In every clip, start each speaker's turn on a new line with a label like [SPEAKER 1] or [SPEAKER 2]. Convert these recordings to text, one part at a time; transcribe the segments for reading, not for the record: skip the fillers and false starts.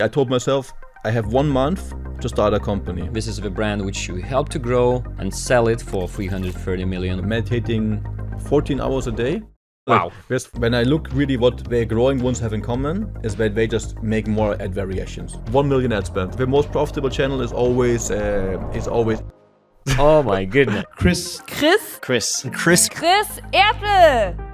[SPEAKER 1] I told myself I have 1 month to start a company.
[SPEAKER 2] This is the brand which you help to grow and sell it for 330 million.
[SPEAKER 1] Meditating 14 hours a day.
[SPEAKER 2] Wow.
[SPEAKER 1] When I look really what the growing ones have in common is that they just make more ad variations. 1 million ad spend. The most profitable channel is always
[SPEAKER 2] Oh my goodness.
[SPEAKER 3] Chris
[SPEAKER 4] Erthel!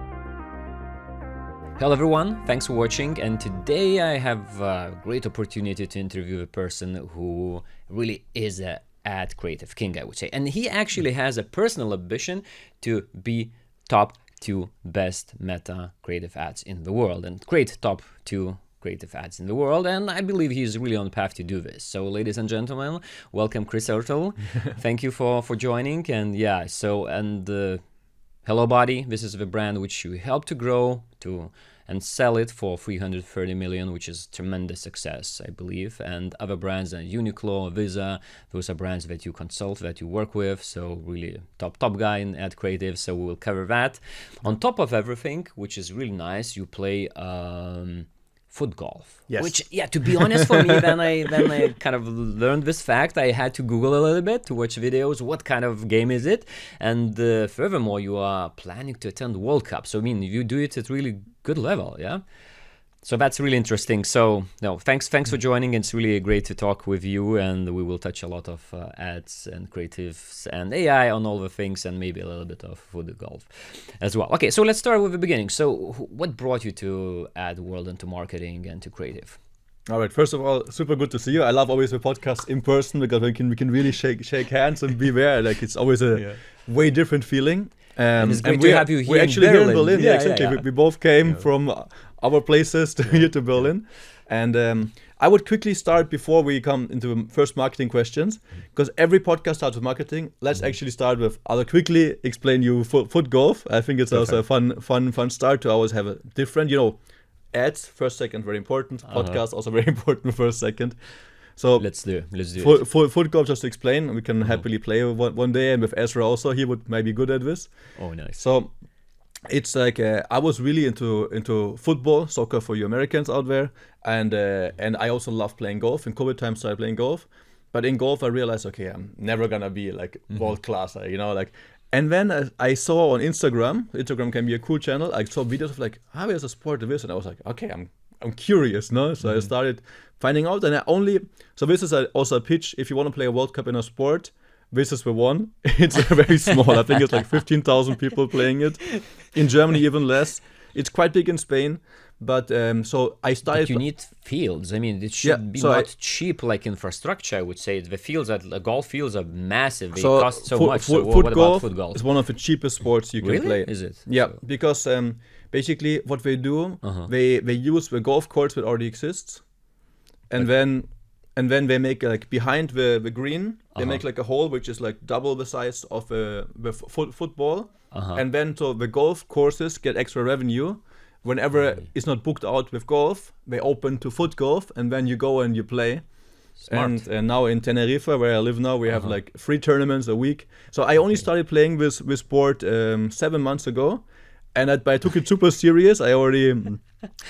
[SPEAKER 2] Hello everyone, thanks for watching, and today I have a great opportunity to interview a person who really is a ad creative king, I would say. And he actually has a personal ambition to be top 2 best meta creative ads in the world and create top 2 creative ads in the world, and I believe he's really on the path to do this. So ladies and gentlemen, welcome Chris Erthel. Thank you for joining. And yeah, hello buddy, this is the brand which you help to grow and sell it for 330 million, which is tremendous success, I believe. And other brands like Uniqlo, Visa, those are brands that you consult, that you work with. So really top guy in ad creative. So we will cover that. On top of everything, which is really nice, you play FootGolf.
[SPEAKER 1] Yes.
[SPEAKER 2] Which, yeah, to be honest, for me, then I kind of learned this fact. I had to Google a little bit to watch videos. What kind of game is it? And furthermore, you are planning to attend the World Cup. So I mean, you do it at really good level, yeah. So that's really interesting. So no, thanks for joining. It's really great to talk with you, and we will touch a lot of ads and creatives and AI on all the things, and maybe a little bit of FootGolf as well. Okay, so let's start with the beginning. So what brought you to ad world and to marketing and to creative?
[SPEAKER 1] All right, first of all, super good to see you. I love always the podcast in person because we can really shake hands and be there. Like it's always a way different feeling.
[SPEAKER 2] And it's great to have you here.
[SPEAKER 1] We're actually here in Berlin.
[SPEAKER 2] Yeah,
[SPEAKER 1] exactly.
[SPEAKER 2] yeah.
[SPEAKER 1] We both came from our places here to Berlin. And I would quickly start before we come into the first marketing questions, because every podcast starts with marketing. Let's actually start with, I'll quickly explain you FootGolf. I think it's also a fun start to always have a different, ads, first, second, very important. Podcast, also very important, first, second. So
[SPEAKER 2] let's do it.
[SPEAKER 1] FootGolf, just to explain, we can happily play one day, and with Ezra also, he would maybe good at this.
[SPEAKER 2] Oh, nice.
[SPEAKER 1] So it's like I was really into football, soccer for you Americans out there, and I also love playing golf. In COVID time, started playing golf, but in golf I realized, okay, I'm never gonna be like world class, And then I saw on Instagram can be a cool channel. I saw videos of like, how is a sport of this, and I was like, okay, I'm curious, no? So I started finding out, and so this is also a pitch. If you want to play a World Cup in a sport, this is the one. It's very small. I think it's like 15,000 people playing it. In Germany, even less. It's quite big in Spain. But so I started.
[SPEAKER 2] But you need fields. I mean, it should be not cheap like infrastructure. I would say the fields golf fields are massive. They cost so much. So what about FootGolf?
[SPEAKER 1] It's one of the cheapest sports you can play.
[SPEAKER 2] Is it?
[SPEAKER 1] Yeah, because basically what they do, they use the golf course that already exists, and then they make like behind the green, they make like a hole which is like double the size of the football, and then so the golf courses get extra revenue. Whenever it's not booked out with golf, they open to FootGolf, and then you go and you play.
[SPEAKER 2] Smart.
[SPEAKER 1] And now in Tenerife, where I live now, we have like 3 tournaments a week. So I only started playing this sport 7 months ago, and I took it super serious. I already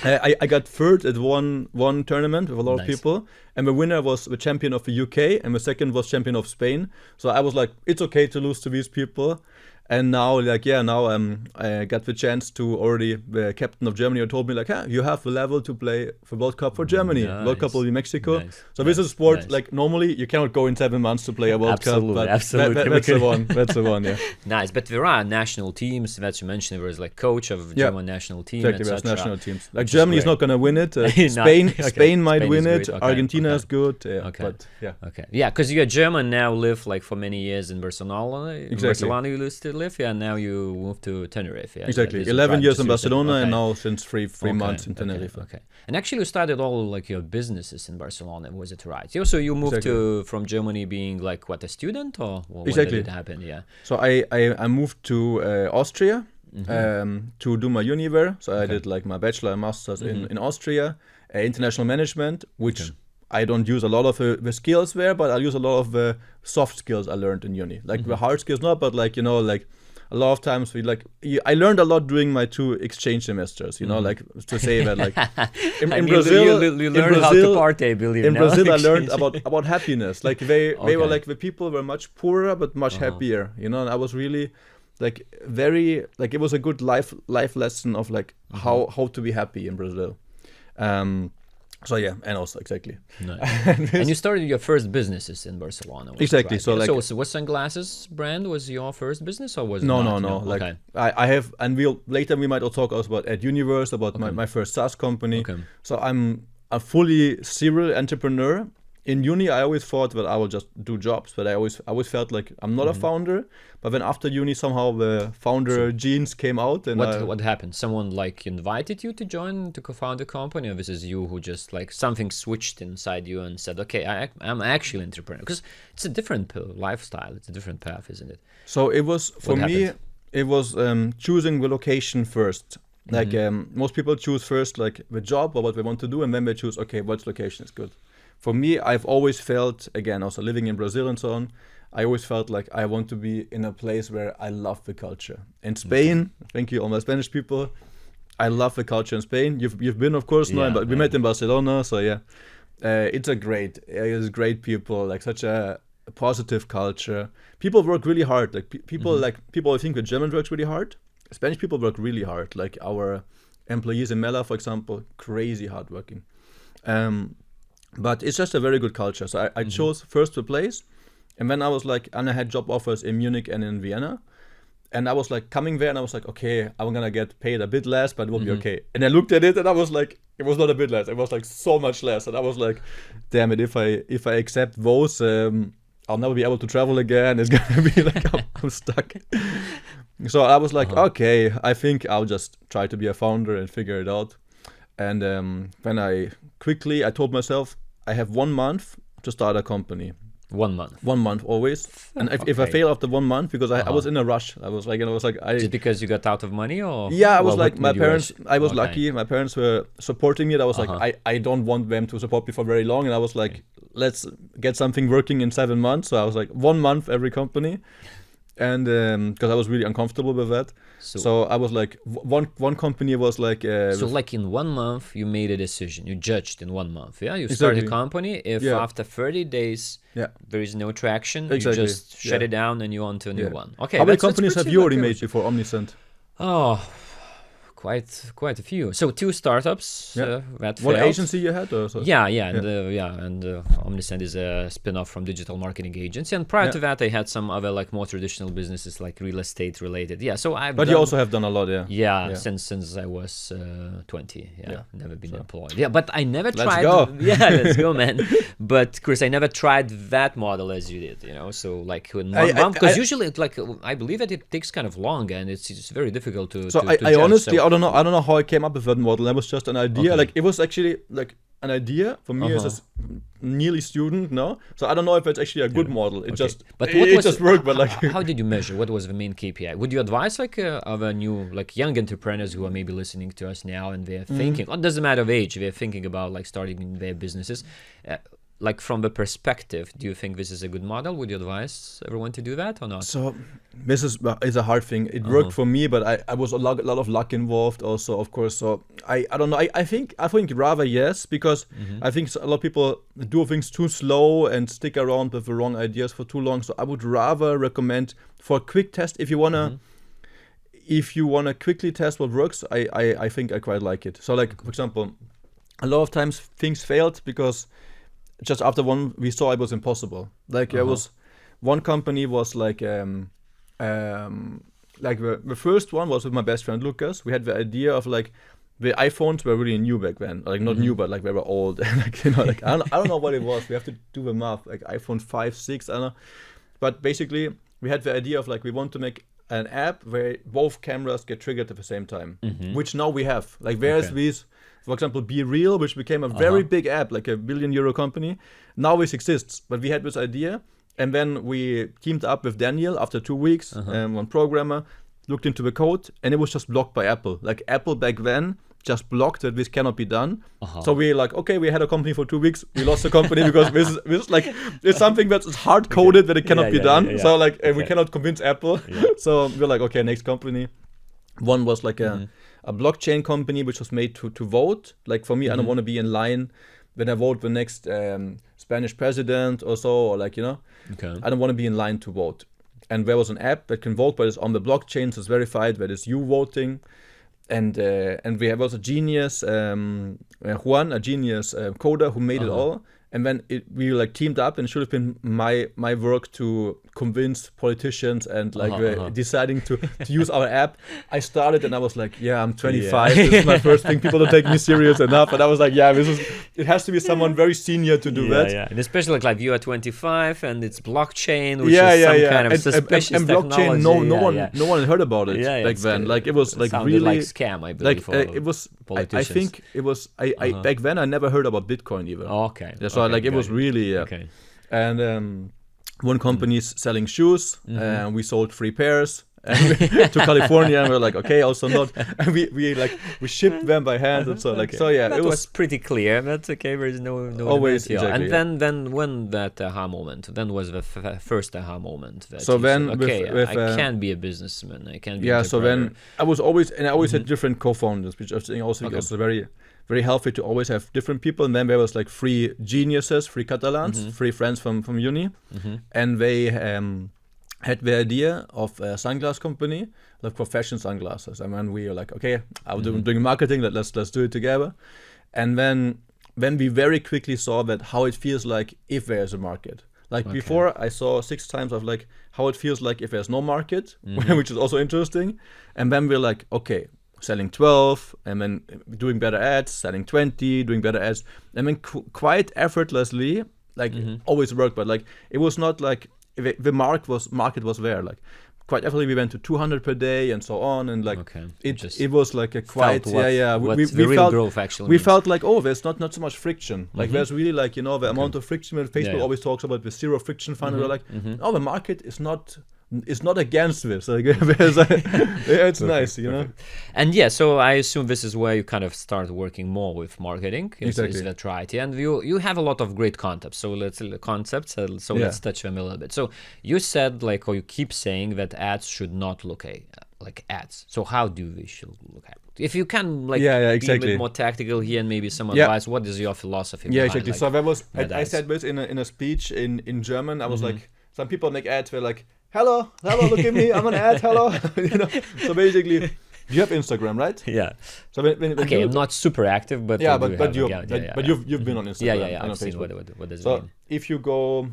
[SPEAKER 1] I got third at one tournament with a lot of people, and the winner was the champion of the UK, and the second was champion of Spain. So I was like, it's okay to lose to these people. And now, I got the chance to already, the captain of Germany told me, you have the level to play the World Cup for Germany.
[SPEAKER 2] Nice.
[SPEAKER 1] World Cup will be Mexico.
[SPEAKER 2] Nice.
[SPEAKER 1] So this is a sport, like normally you cannot go in 7 months to play a World Cup. But
[SPEAKER 2] Absolutely.
[SPEAKER 1] That's the one, yeah.
[SPEAKER 2] Nice, but there are national teams that you mentioned. There is like coach of German national team,
[SPEAKER 1] exactly, there's national teams. Like
[SPEAKER 2] Which
[SPEAKER 1] Germany is not going to win it. Spain might win it. Argentina is good.
[SPEAKER 2] Yeah, because you are German now, live like for many years in Barcelona.
[SPEAKER 1] Exactly.
[SPEAKER 2] Barcelona you used to live, and now you moved to Tenerife. Yeah,
[SPEAKER 1] exactly. 11 years in Barcelona, and now since three months in Tenerife.
[SPEAKER 2] Okay. And actually, you started all like your businesses in Barcelona. Was it right? So you moved from Germany, being like what, a student, or when did it happen? Yeah.
[SPEAKER 1] So I moved to Austria to do my uni there. So I did like my bachelor and masters in Austria, international management, which I don't use a lot of the skills there, but I use a lot of the soft skills I learned in uni. Like the hard skills not, but like a lot of times I learned a lot during my 2 exchange semesters, you know, like to say that like in Brazil,
[SPEAKER 2] you learned how to party, I believe.
[SPEAKER 1] In
[SPEAKER 2] now.
[SPEAKER 1] Brazil, I learned about happiness. Like they were
[SPEAKER 2] Okay.
[SPEAKER 1] like, the people were much poorer but much happier, you know. And I was really like very like, it was a good life lesson of like how to be happy in Brazil. So yeah, and also exactly.
[SPEAKER 2] Nice. And you started your first businesses in Barcelona. was
[SPEAKER 1] Exactly,
[SPEAKER 2] right?
[SPEAKER 1] so, like-
[SPEAKER 2] so was sunglasses brand was your first business, or was it
[SPEAKER 1] No,
[SPEAKER 2] not?
[SPEAKER 1] no. Like
[SPEAKER 2] Okay.
[SPEAKER 1] I have, and we might also talk also about at Universe, about my first SaaS company.
[SPEAKER 2] Okay.
[SPEAKER 1] So I'm a fully serial entrepreneur. In uni, I always thought that I will just do jobs, but I always felt like I'm not a founder. But then after uni, somehow the founder genes came out, and
[SPEAKER 2] What happened? Someone like invited you to join to co-found a company, or this is you who just like something switched inside you and said, okay, I'm actually an entrepreneur? Because it's a different lifestyle, it's a different path, isn't it?
[SPEAKER 1] So it was for
[SPEAKER 2] What
[SPEAKER 1] me.
[SPEAKER 2] happened?
[SPEAKER 1] It was choosing the location first. Like most people choose first like the job or what they want to do, and then they choose, okay, what location is good. For me, I've always felt, again, also living in Brazil and so on, I always felt like I want to be in a place where I love the culture. In Spain, thank you all my Spanish people, I love the culture in Spain. You've been, of course, no, but we met in Barcelona, so yeah. It's great people, like such a positive culture. People work really hard. Like people think that German works really hard. Spanish people work really hard. Like our employees in Mela, for example, crazy hardworking. But it's just a very good culture. So I chose first the place, and then I was like, and I had job offers in Munich and in Vienna. And I was like coming there, and I was like, okay, I'm gonna get paid a bit less, but it will be okay. And I looked at it, and I was like, it was not a bit less. It was like so much less, and I was like, damn it, if I accept those, I'll never be able to travel again. It's gonna be like I'm stuck. So I was like, okay, I think I'll just try to be a founder and figure it out. And then I told myself I have 1 month to start a company.
[SPEAKER 2] 1 month.
[SPEAKER 1] 1 month always. And if I fail after 1 month, because I was in a rush. I was like,
[SPEAKER 2] Just because you got out of money, or?
[SPEAKER 1] Yeah, I was
[SPEAKER 2] Well,
[SPEAKER 1] like,
[SPEAKER 2] what
[SPEAKER 1] my
[SPEAKER 2] made you
[SPEAKER 1] parents,
[SPEAKER 2] rush?
[SPEAKER 1] I was
[SPEAKER 2] Okay.
[SPEAKER 1] lucky. My parents were supporting me. And I was like, I don't want them to support me for very long. And I was like, let's get something working in 7 months. So I was like 1 month every company. And because I was really uncomfortable with that. So I was like, one company was like...
[SPEAKER 2] So like in 1 month, you made a decision. You judged in 1 month. Yeah, you started a
[SPEAKER 1] Exactly.
[SPEAKER 2] company. If
[SPEAKER 1] Yeah.
[SPEAKER 2] after 30 days
[SPEAKER 1] Yeah.
[SPEAKER 2] there is no traction,
[SPEAKER 1] Exactly.
[SPEAKER 2] you just shut
[SPEAKER 1] Yeah.
[SPEAKER 2] it down and you on to a new
[SPEAKER 1] Yeah.
[SPEAKER 2] one. Okay.
[SPEAKER 1] How many
[SPEAKER 2] that's
[SPEAKER 1] companies have
[SPEAKER 2] pretty
[SPEAKER 1] you already
[SPEAKER 2] lucky.
[SPEAKER 1] made before Omnisend?
[SPEAKER 2] Oh, quite a few. So 2 startups
[SPEAKER 1] Yeah.
[SPEAKER 2] that
[SPEAKER 1] What
[SPEAKER 2] failed.
[SPEAKER 1] agency you had? Or so?
[SPEAKER 2] And Omnisend is a spin-off from digital marketing agency. And prior to that, I had some other like more traditional businesses like real estate related. Yeah, so I've
[SPEAKER 1] But you also have done a lot, yeah.
[SPEAKER 2] yeah,
[SPEAKER 1] Yeah.
[SPEAKER 2] since I was 20. Yeah,
[SPEAKER 1] Yeah.
[SPEAKER 2] never been employed. Yeah, but I never
[SPEAKER 1] Let's
[SPEAKER 2] tried.
[SPEAKER 1] go.
[SPEAKER 2] Yeah, let's go, man. But Chris, I never tried that model as you did. You know, so like in 1 month, because usually like I believe that it takes kind of long and it's very difficult to.
[SPEAKER 1] So
[SPEAKER 2] to
[SPEAKER 1] I
[SPEAKER 2] judge.
[SPEAKER 1] honestly,
[SPEAKER 2] So-
[SPEAKER 1] I don't know how I came up with that model. That was just an idea.
[SPEAKER 2] Okay.
[SPEAKER 1] Like it was actually like an idea for me as a nearly student, no? So I don't know if it's actually a good model. It just
[SPEAKER 2] But
[SPEAKER 1] it,
[SPEAKER 2] what
[SPEAKER 1] it
[SPEAKER 2] was
[SPEAKER 1] just worked, but like
[SPEAKER 2] how did you measure? What was the main KPI? Would you advise like other new like young entrepreneurs who are maybe listening to us now and they're thinking, it doesn't matter of age, they're thinking about like starting their businesses. Like from the perspective, do you think this is a good model? Would you advise everyone to do that or not?
[SPEAKER 1] So this is a hard thing. It worked for me, but I was a lot of luck involved also, of course. So I don't know. I think rather yes, because I think a lot of people do things too slow and stick around with the wrong ideas for too long. So I would rather recommend for a quick test, if you wanna quickly test what works, I think I quite like it. So like for example, a lot of times things failed because just after one we saw it was impossible. Like there was one company was like the first one was with my best friend Lucas. We had the idea of like the iPhones were really new back then, like not new, but like they were old. Like like I don't know what it was. We have to do the math. Like iPhone 5, 6, I don't know. But basically, we had the idea of like we want to make an app where both cameras get triggered at the same time, which now we have. Like there's these, for example, Be Real, which became a very big app, like a €1 billion company. Now this exists, but we had this idea, and then we teamed up with Daniel after 2 weeks, one programmer, looked into the code, and it was just blocked by Apple. Like Apple back then just blocked that this cannot be done. So we like, okay, we had a company for 2 weeks. We lost the company because this is like, it's something that's hard coded that it cannot be done. So like, and we cannot convince Apple. So we're like, okay, next company. One was like a blockchain company which was made to vote. Like for me, I don't want to be in line when I vote the next Spanish president or so, or like, I don't want to be in line to vote. And there was an app that can vote, but it's on the blockchain, so it's verified that it's you voting. And we have also a genius, Juan, a genius coder who made it all. And then we like teamed up, and it should have been my work to convince politicians and like deciding to use our app. I started and I was like, yeah, I'm 25. This is my first thing. People don't take me serious enough. And I was like, yeah, it has to be someone very senior to do that.
[SPEAKER 2] Yeah, and especially like you are 25 and it's blockchain, which is some kind of suspicious
[SPEAKER 1] and blockchain,
[SPEAKER 2] technology.
[SPEAKER 1] no one heard about it back then. Like it was like really
[SPEAKER 2] like scam, I believe.
[SPEAKER 1] Like it was. I think it was. I back then I never heard about Bitcoin either.
[SPEAKER 2] Okay.
[SPEAKER 1] Yeah, so like it was really
[SPEAKER 2] okay.
[SPEAKER 1] And one company's selling shoes, and we sold 3 pairs to California, and we're like, okay, also not. And we shipped them by hand, and so like so yeah,
[SPEAKER 2] that was pretty clear. That's okay. There is no
[SPEAKER 1] always
[SPEAKER 2] exactly. And then when that aha moment? Then was the first aha moment. That
[SPEAKER 1] so then
[SPEAKER 2] said, okay, I can be a businessman. I can be.
[SPEAKER 1] Yeah. So then I was always had different co-founders, which I think also very, very healthy to always have different people. And then there was like 3 geniuses, 3 Catalans, 3 friends from uni, and they had the idea of a sunglass company, like professional sunglasses. And then we were like, okay, I'm doing marketing, let's do it together. And then we very quickly saw that how it feels like if there's a market. Like before, I saw 6 times of like how it feels like if there's no market, which is also interesting. And then we're like, okay, selling 12, and then doing better ads, selling 20, doing better ads, and then quite effortlessly, like always worked. But like it was not like the market was there. Like quite effortlessly, we went to 200 per day and so on, and like it was like a quite
[SPEAKER 2] we felt growth actually.
[SPEAKER 1] We felt like there's not so much friction. Like there's really like the amount of friction that Facebook always talks about, the zero friction fund. We're like, the market is not. It's not against this. Like, it's nice,
[SPEAKER 2] And so I assume this is where you kind of start working more with marketing.
[SPEAKER 1] Exactly.
[SPEAKER 2] Is that right? Yeah, and you have a lot of great concepts. So let's touch them a little bit. So you said or you keep saying that ads should not look like ads. So how do we should look at it? If you can be a bit more tactical here and maybe some advice, what is your philosophy behind,
[SPEAKER 1] exactly. So that was I said this in a speech in German. I was like, some people make ads where like, hello, look at me, I'm an ad, hello. So basically, you have Instagram, right?
[SPEAKER 2] Yeah.
[SPEAKER 1] So when
[SPEAKER 2] I'm not super active, but
[SPEAKER 1] you've been on Instagram.
[SPEAKER 2] Yeah. I've seen what does it
[SPEAKER 1] so
[SPEAKER 2] mean.
[SPEAKER 1] if you go,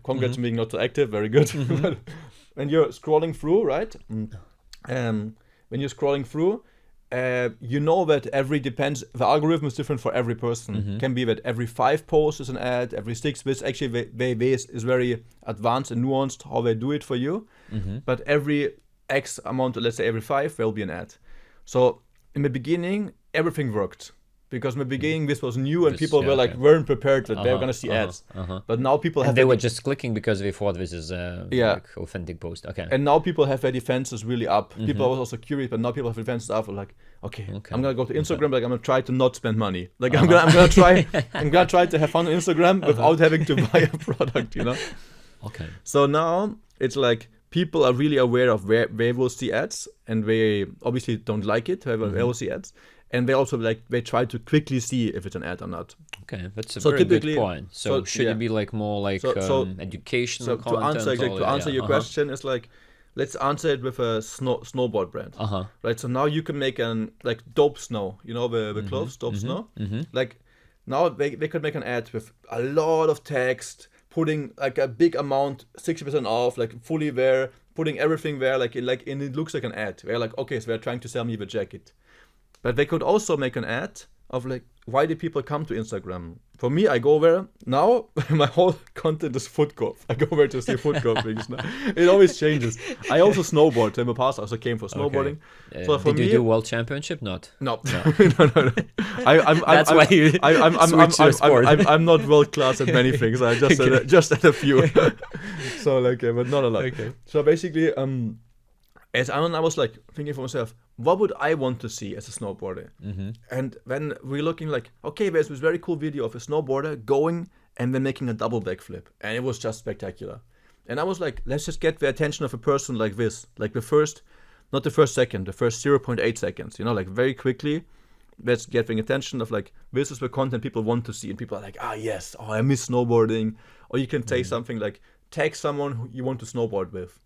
[SPEAKER 1] congrats on being not so active, very good. But when you're scrolling through, right? When you're scrolling through, that the algorithm is different for every person. Can be that every 5 posts is an ad, every 6. This actually is very advanced and nuanced how they do it for you. But every X amount, let's say every 5, there will be an ad. So in the beginning, everything worked. Because in the beginning, this was new and people weren't prepared that they were going to see ads. But now people have...
[SPEAKER 2] And they were just clicking because they thought this is authentic post. Okay.
[SPEAKER 1] And now people have their defenses really up. People are also curious, but now people have defenses up. Like, okay, I'm going to go to Instagram, I'm going to try to not spend money. Like, I'm going to try to have fun on Instagram without having to buy a product,
[SPEAKER 2] Okay.
[SPEAKER 1] So now it's like people are really aware of where they will see ads, and they obviously don't like it, they will see ads. And they also they try to quickly see if it's an ad or not.
[SPEAKER 2] Okay, that's a very good point. So should it be more educational content?
[SPEAKER 1] To answer your question is let's answer it with a snowboard brand. Right. So now you can make an Dope Snow. The clothes Dope Snow. Like now they could make an ad with a lot of text, putting a big amount, 60% off, fully there, putting everything there, and it looks like an ad. They're like, okay, so they're trying to sell me the jacket. But they could also make an ad of why do people come to Instagram? For me, I go there now. My whole content is FootGolf. I go there to see FootGolf things now. It always changes. I also snowboard. In the past, I also came for snowboarding. So for
[SPEAKER 2] did you do World Championship? Not.
[SPEAKER 1] No.
[SPEAKER 2] No.
[SPEAKER 1] That's why you switched your sport. I'm not world class at many things. I just at a few. So but not a lot. Okay. So basically, as I was thinking for myself, what would I want to see as a snowboarder? And when we're looking like, okay, there's this very cool video of a snowboarder going and then making a double backflip. And it was just spectacular. And I was like, let's just get the attention of a person like this. Like the first, not the first second, the first 0.8 seconds, like very quickly. Let's get the attention of like, this is the content people want to see. And people are like, yes, I miss snowboarding. Or you can say something like, tag someone who you want to snowboard with.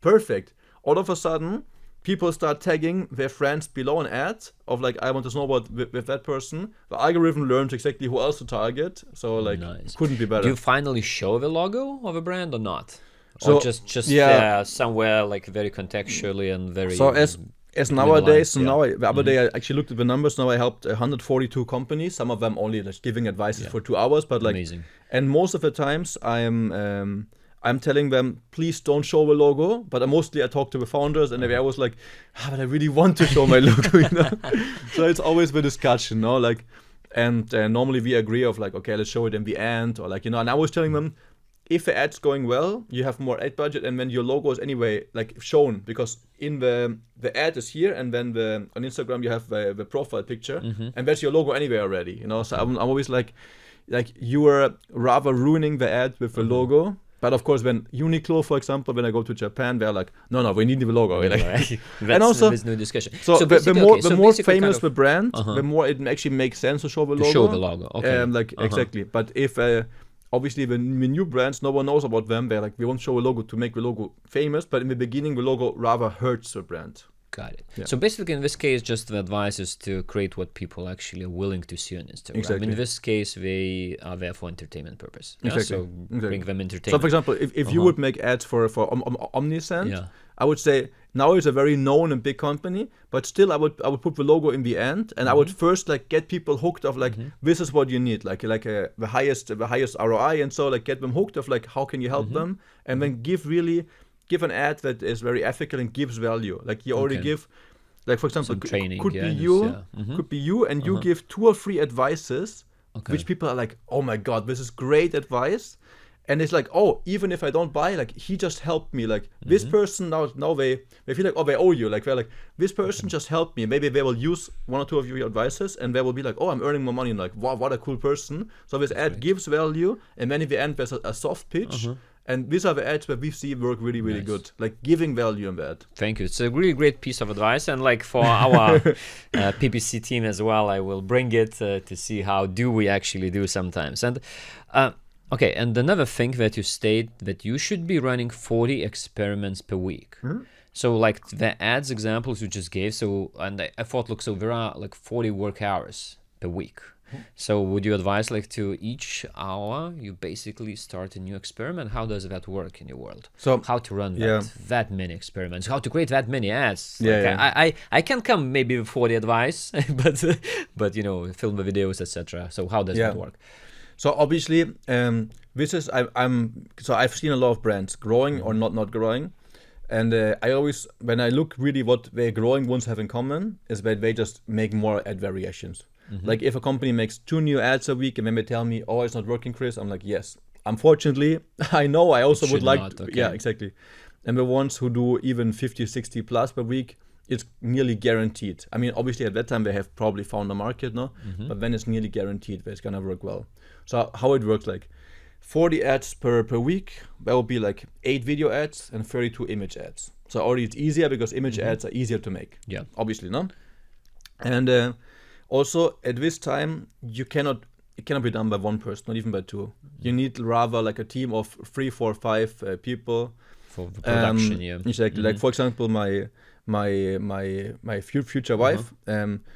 [SPEAKER 1] Perfect. All of a sudden, people start tagging their friends below an ad of like, I want to snowboard with that person. The algorithm learns exactly who else to target. So like, couldn't be better.
[SPEAKER 2] Do you finally show the logo of a brand or not?
[SPEAKER 1] So,
[SPEAKER 2] or just somewhere like very contextually and very...
[SPEAKER 1] So as nowadays, now the other day I actually looked at the numbers. Now I helped 142 companies. Some of them only like giving advices for 2 hours, but like,
[SPEAKER 2] amazing.
[SPEAKER 1] And most of the times I'm telling them, please don't show the logo. But mostly I talk to the founders, and I was like, but I really want to show my logo. So it's always the discussion, like, and normally we agree of like, okay, let's show it in the end, or like, and I was telling them, if the ad's going well, you have more ad budget, and then your logo is anyway like shown, because in the ad is here, and then on Instagram you have the profile picture, and that's your logo anyway already. So I'm always like you are rather ruining the ad with the logo. But of course, when Uniqlo, for example, when I go to Japan, they're like, no, we need the logo.
[SPEAKER 2] And also, there's no discussion.
[SPEAKER 1] So the more famous the brand, the more it actually makes sense to show the logo.
[SPEAKER 2] Okay.
[SPEAKER 1] Exactly. But if obviously the new brands, no one knows about them. They're like, we won't show a logo to make the logo famous. But in the beginning, the logo rather hurts the brand.
[SPEAKER 2] Got it.
[SPEAKER 1] Yeah.
[SPEAKER 2] So basically, in this case, just the advice is to create what people actually are willing to see on Instagram.
[SPEAKER 1] Exactly.
[SPEAKER 2] In this case, they are there for entertainment purpose.
[SPEAKER 1] Exactly.
[SPEAKER 2] So bring them entertainment.
[SPEAKER 1] So, for example, if you would make ads for Omnisend, I would say now it's a very known and big company, but still I would put the logo in the end, and I would first like get people hooked of like this is what you need, like the highest ROI, and so like get them hooked of like how can you help them, and then give an ad that is very ethical and gives value. Like you already give, like for example, could be you, and you give 2 or 3 advices, which people are like, oh my god, this is great advice, and it's like, oh, even if I don't buy, like he just helped me. Like this person now they feel like, oh, they owe you. Like they're like, this person just helped me. Maybe they will use 1 or 2 of your advices, and they will be like, oh, I'm earning more money. And like, wow, what a cool person. So this ad gives value, and then in the end there's a soft pitch. And these are the ads that we see work really, really good, like giving value in that.
[SPEAKER 2] Thank you. It's a really great piece of advice. And like for our PPC team as well, I will bring it to see how do we actually do sometimes. And okay, and another thing that you state that you should be running 40 experiments per week. So like the ads examples you just gave, and I thought, look, so there are like 40 work hours per week. So would you advise like to each hour you basically start a new experiment? How does that work in your world? So how to run that many experiments? How to create that many ads? I can come maybe with 40 advice, but film the videos, etc. So how does that work?
[SPEAKER 1] So obviously, this is I've seen a lot of brands growing or not growing, and I always, when I look really what their growing ones have in common is that they just make more ad variations. Like if a company makes 2 new ads a week and then they tell me, oh, it's not working, Chris, I'm like, yes. Unfortunately, I know I also would like to, yeah, exactly. And the ones who do even 50, 60 plus per week, it's nearly guaranteed. I mean, obviously at that time they have probably found a market, no? But then it's nearly guaranteed that it's gonna work well. So how it works, like 40 ads per week, that will be like 8 video ads and 32 image ads. So already it's easier because image ads are easier to make. Yeah, obviously, no? And also, at this time, it cannot be done by one person, not even by 2. You need rather like a team of 3, 4, 5 people
[SPEAKER 2] for the production.
[SPEAKER 1] Exactly. Like for example, my future wife,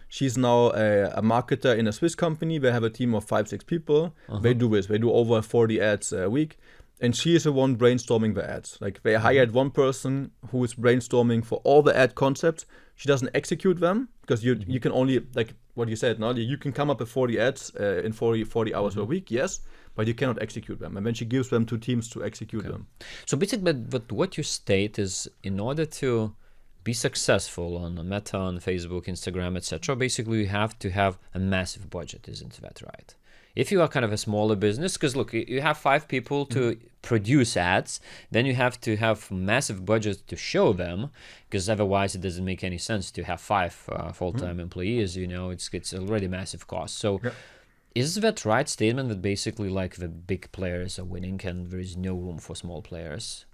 [SPEAKER 1] she's now a marketer in a Swiss company. They have a team of 5, 6 people. They do this. They do over 40 ads a week. And she is the one brainstorming the ads. Like they hired one person who is brainstorming for all the ad concepts. She doesn't execute them because you can only, like what you said, no? You can come up with 40 ads in 40 hours a week, yes, but you cannot execute them. And then she gives them to teams to execute them.
[SPEAKER 2] So basically, but what you state is in order to be successful on Meta, on Facebook, Instagram, etc., basically you have to have a massive budget, isn't that right? if you are kind of a smaller business, because look, you have 5 people to produce ads, then you have to have massive budgets to show them, because otherwise it doesn't make any sense to have 5 full-time employees. It's already massive cost. So is that right statement that basically like the big players are winning and there is no room for small players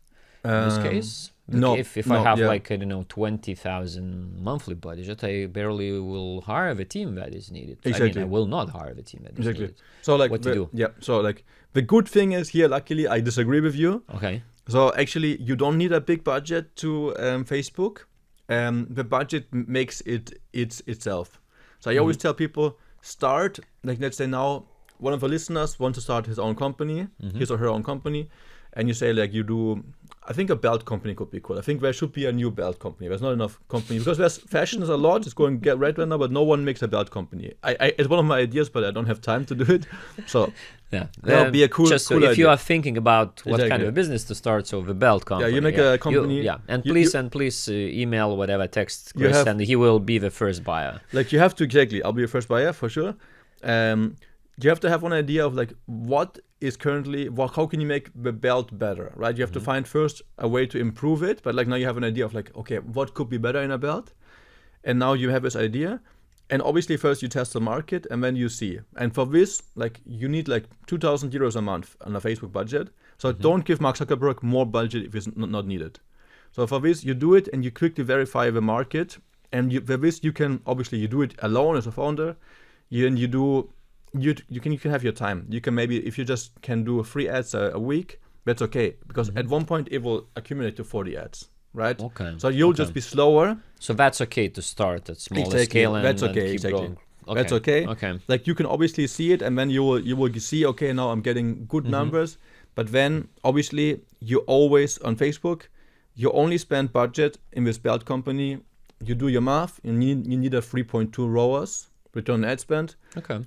[SPEAKER 2] in this case?
[SPEAKER 1] No.
[SPEAKER 2] If I have like, I don't know, 20,000 monthly budget, I barely will hire the team that is needed.
[SPEAKER 1] Exactly.
[SPEAKER 2] I will not hire the team that is needed.
[SPEAKER 1] So like
[SPEAKER 2] what to do?
[SPEAKER 1] Yeah. So like the good thing is here, luckily, I disagree with you.
[SPEAKER 2] Okay.
[SPEAKER 1] So actually, you don't need a big budget to Facebook. The budget makes itself. So I always tell people, start, like let's say now, one of the listeners wants to start his own company, his or her own company, and you say like you do, I think a belt company could be cool. I think there should be a new belt company. There's not enough company because there's fashion is a lot. It's going to get right now, but no one makes a belt company. It's one of my ideas, but I don't have time to do it. So
[SPEAKER 2] yeah,
[SPEAKER 1] that'll be a cool.
[SPEAKER 2] Just so
[SPEAKER 1] cool
[SPEAKER 2] if
[SPEAKER 1] idea.
[SPEAKER 2] you are thinking about what kind of a business to start, so the belt company.
[SPEAKER 1] Yeah, you make a company.
[SPEAKER 2] And please email whatever text Chris, and he will be the first buyer.
[SPEAKER 1] Like you have to I'll be your first buyer for sure. You have to have one idea of like what is currently, how can you make the belt better, right? You have to find first a way to improve it, but like now you have an idea of like, okay, what could be better in a belt? And now you have this idea. And obviously first you test the market and then you see. And for this, like you need like 2,000 euros a month on a Facebook budget. So don't give Mark Zuckerberg more budget if it's not needed. So for this, you do it and you quickly verify the market. And for this, you can, obviously you do it alone as a founder. You can have your time. You can maybe, if you just can do 3 ads a week, that's okay. Because at one point it will accumulate to 40 ads, right?
[SPEAKER 2] Okay.
[SPEAKER 1] So you'll just be slower.
[SPEAKER 2] So that's okay to start at smaller scale and
[SPEAKER 1] that's okay,
[SPEAKER 2] keep going. Okay.
[SPEAKER 1] That's okay.
[SPEAKER 2] Okay.
[SPEAKER 1] Like you can obviously see it and then you will see, okay, now I'm getting good numbers. But then obviously you always, on Facebook, you only spend budget in this belt company. You do your math, you need a 3.2 ROAS. Return on ad spend,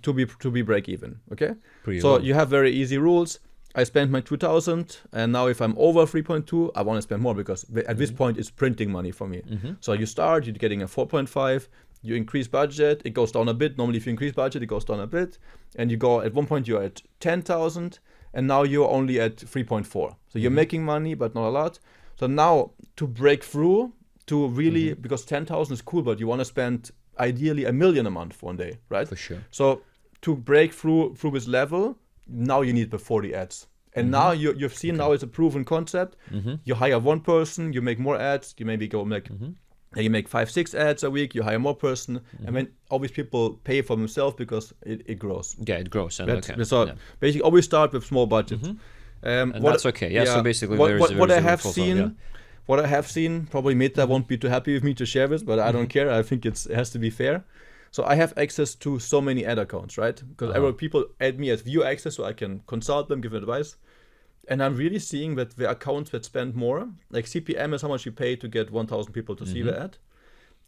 [SPEAKER 1] to be break even. Okay, so you have very easy rules. I spent my 2,000, and now if I'm over 3.2, I want to spend more because at this point it's printing money for me. So you start, you're getting a 4.5. You increase budget, it goes down a bit. Normally, if you increase budget, it goes down a bit, and you go at one point you're at 10,000, and now you're only at 3.4. So you're making money, but not a lot. So now to break through, to really because 10,000 is cool, but you want to spend ideally 1 million a month one day, right?
[SPEAKER 2] For sure.
[SPEAKER 1] So to break through this level, now you need the 40 ads. And now you've seen now it's a proven concept. You hire one person, you make more ads, you maybe go make you make 5-6 ads a week, you hire more person, and then always people pay for themselves because it grows.
[SPEAKER 2] Yeah, it grows. And
[SPEAKER 1] So basically always start with small budget.
[SPEAKER 2] And that's okay. Yeah, so basically
[SPEAKER 1] what I have seen. What I have seen, probably Meta won't be too happy with me to share this, but I don't care. I think it has to be fair. So I have access to so many ad accounts, right? Because people add me as view access, so I can consult them, give advice. And I'm really seeing that the accounts that spend more, like CPM is how much you pay to get 1,000 people to see the ad.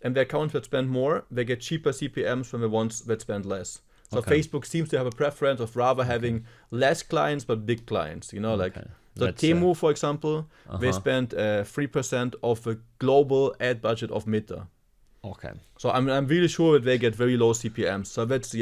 [SPEAKER 1] And the accounts that spend more, they get cheaper CPMs from the ones that spend less. So Facebook seems to have a preference of rather having less clients, but big clients, So Temu, for example, they spend 3% of the global ad budget of Meta.
[SPEAKER 2] Okay.
[SPEAKER 1] So I'm really sure that they get very low CPMs. So that's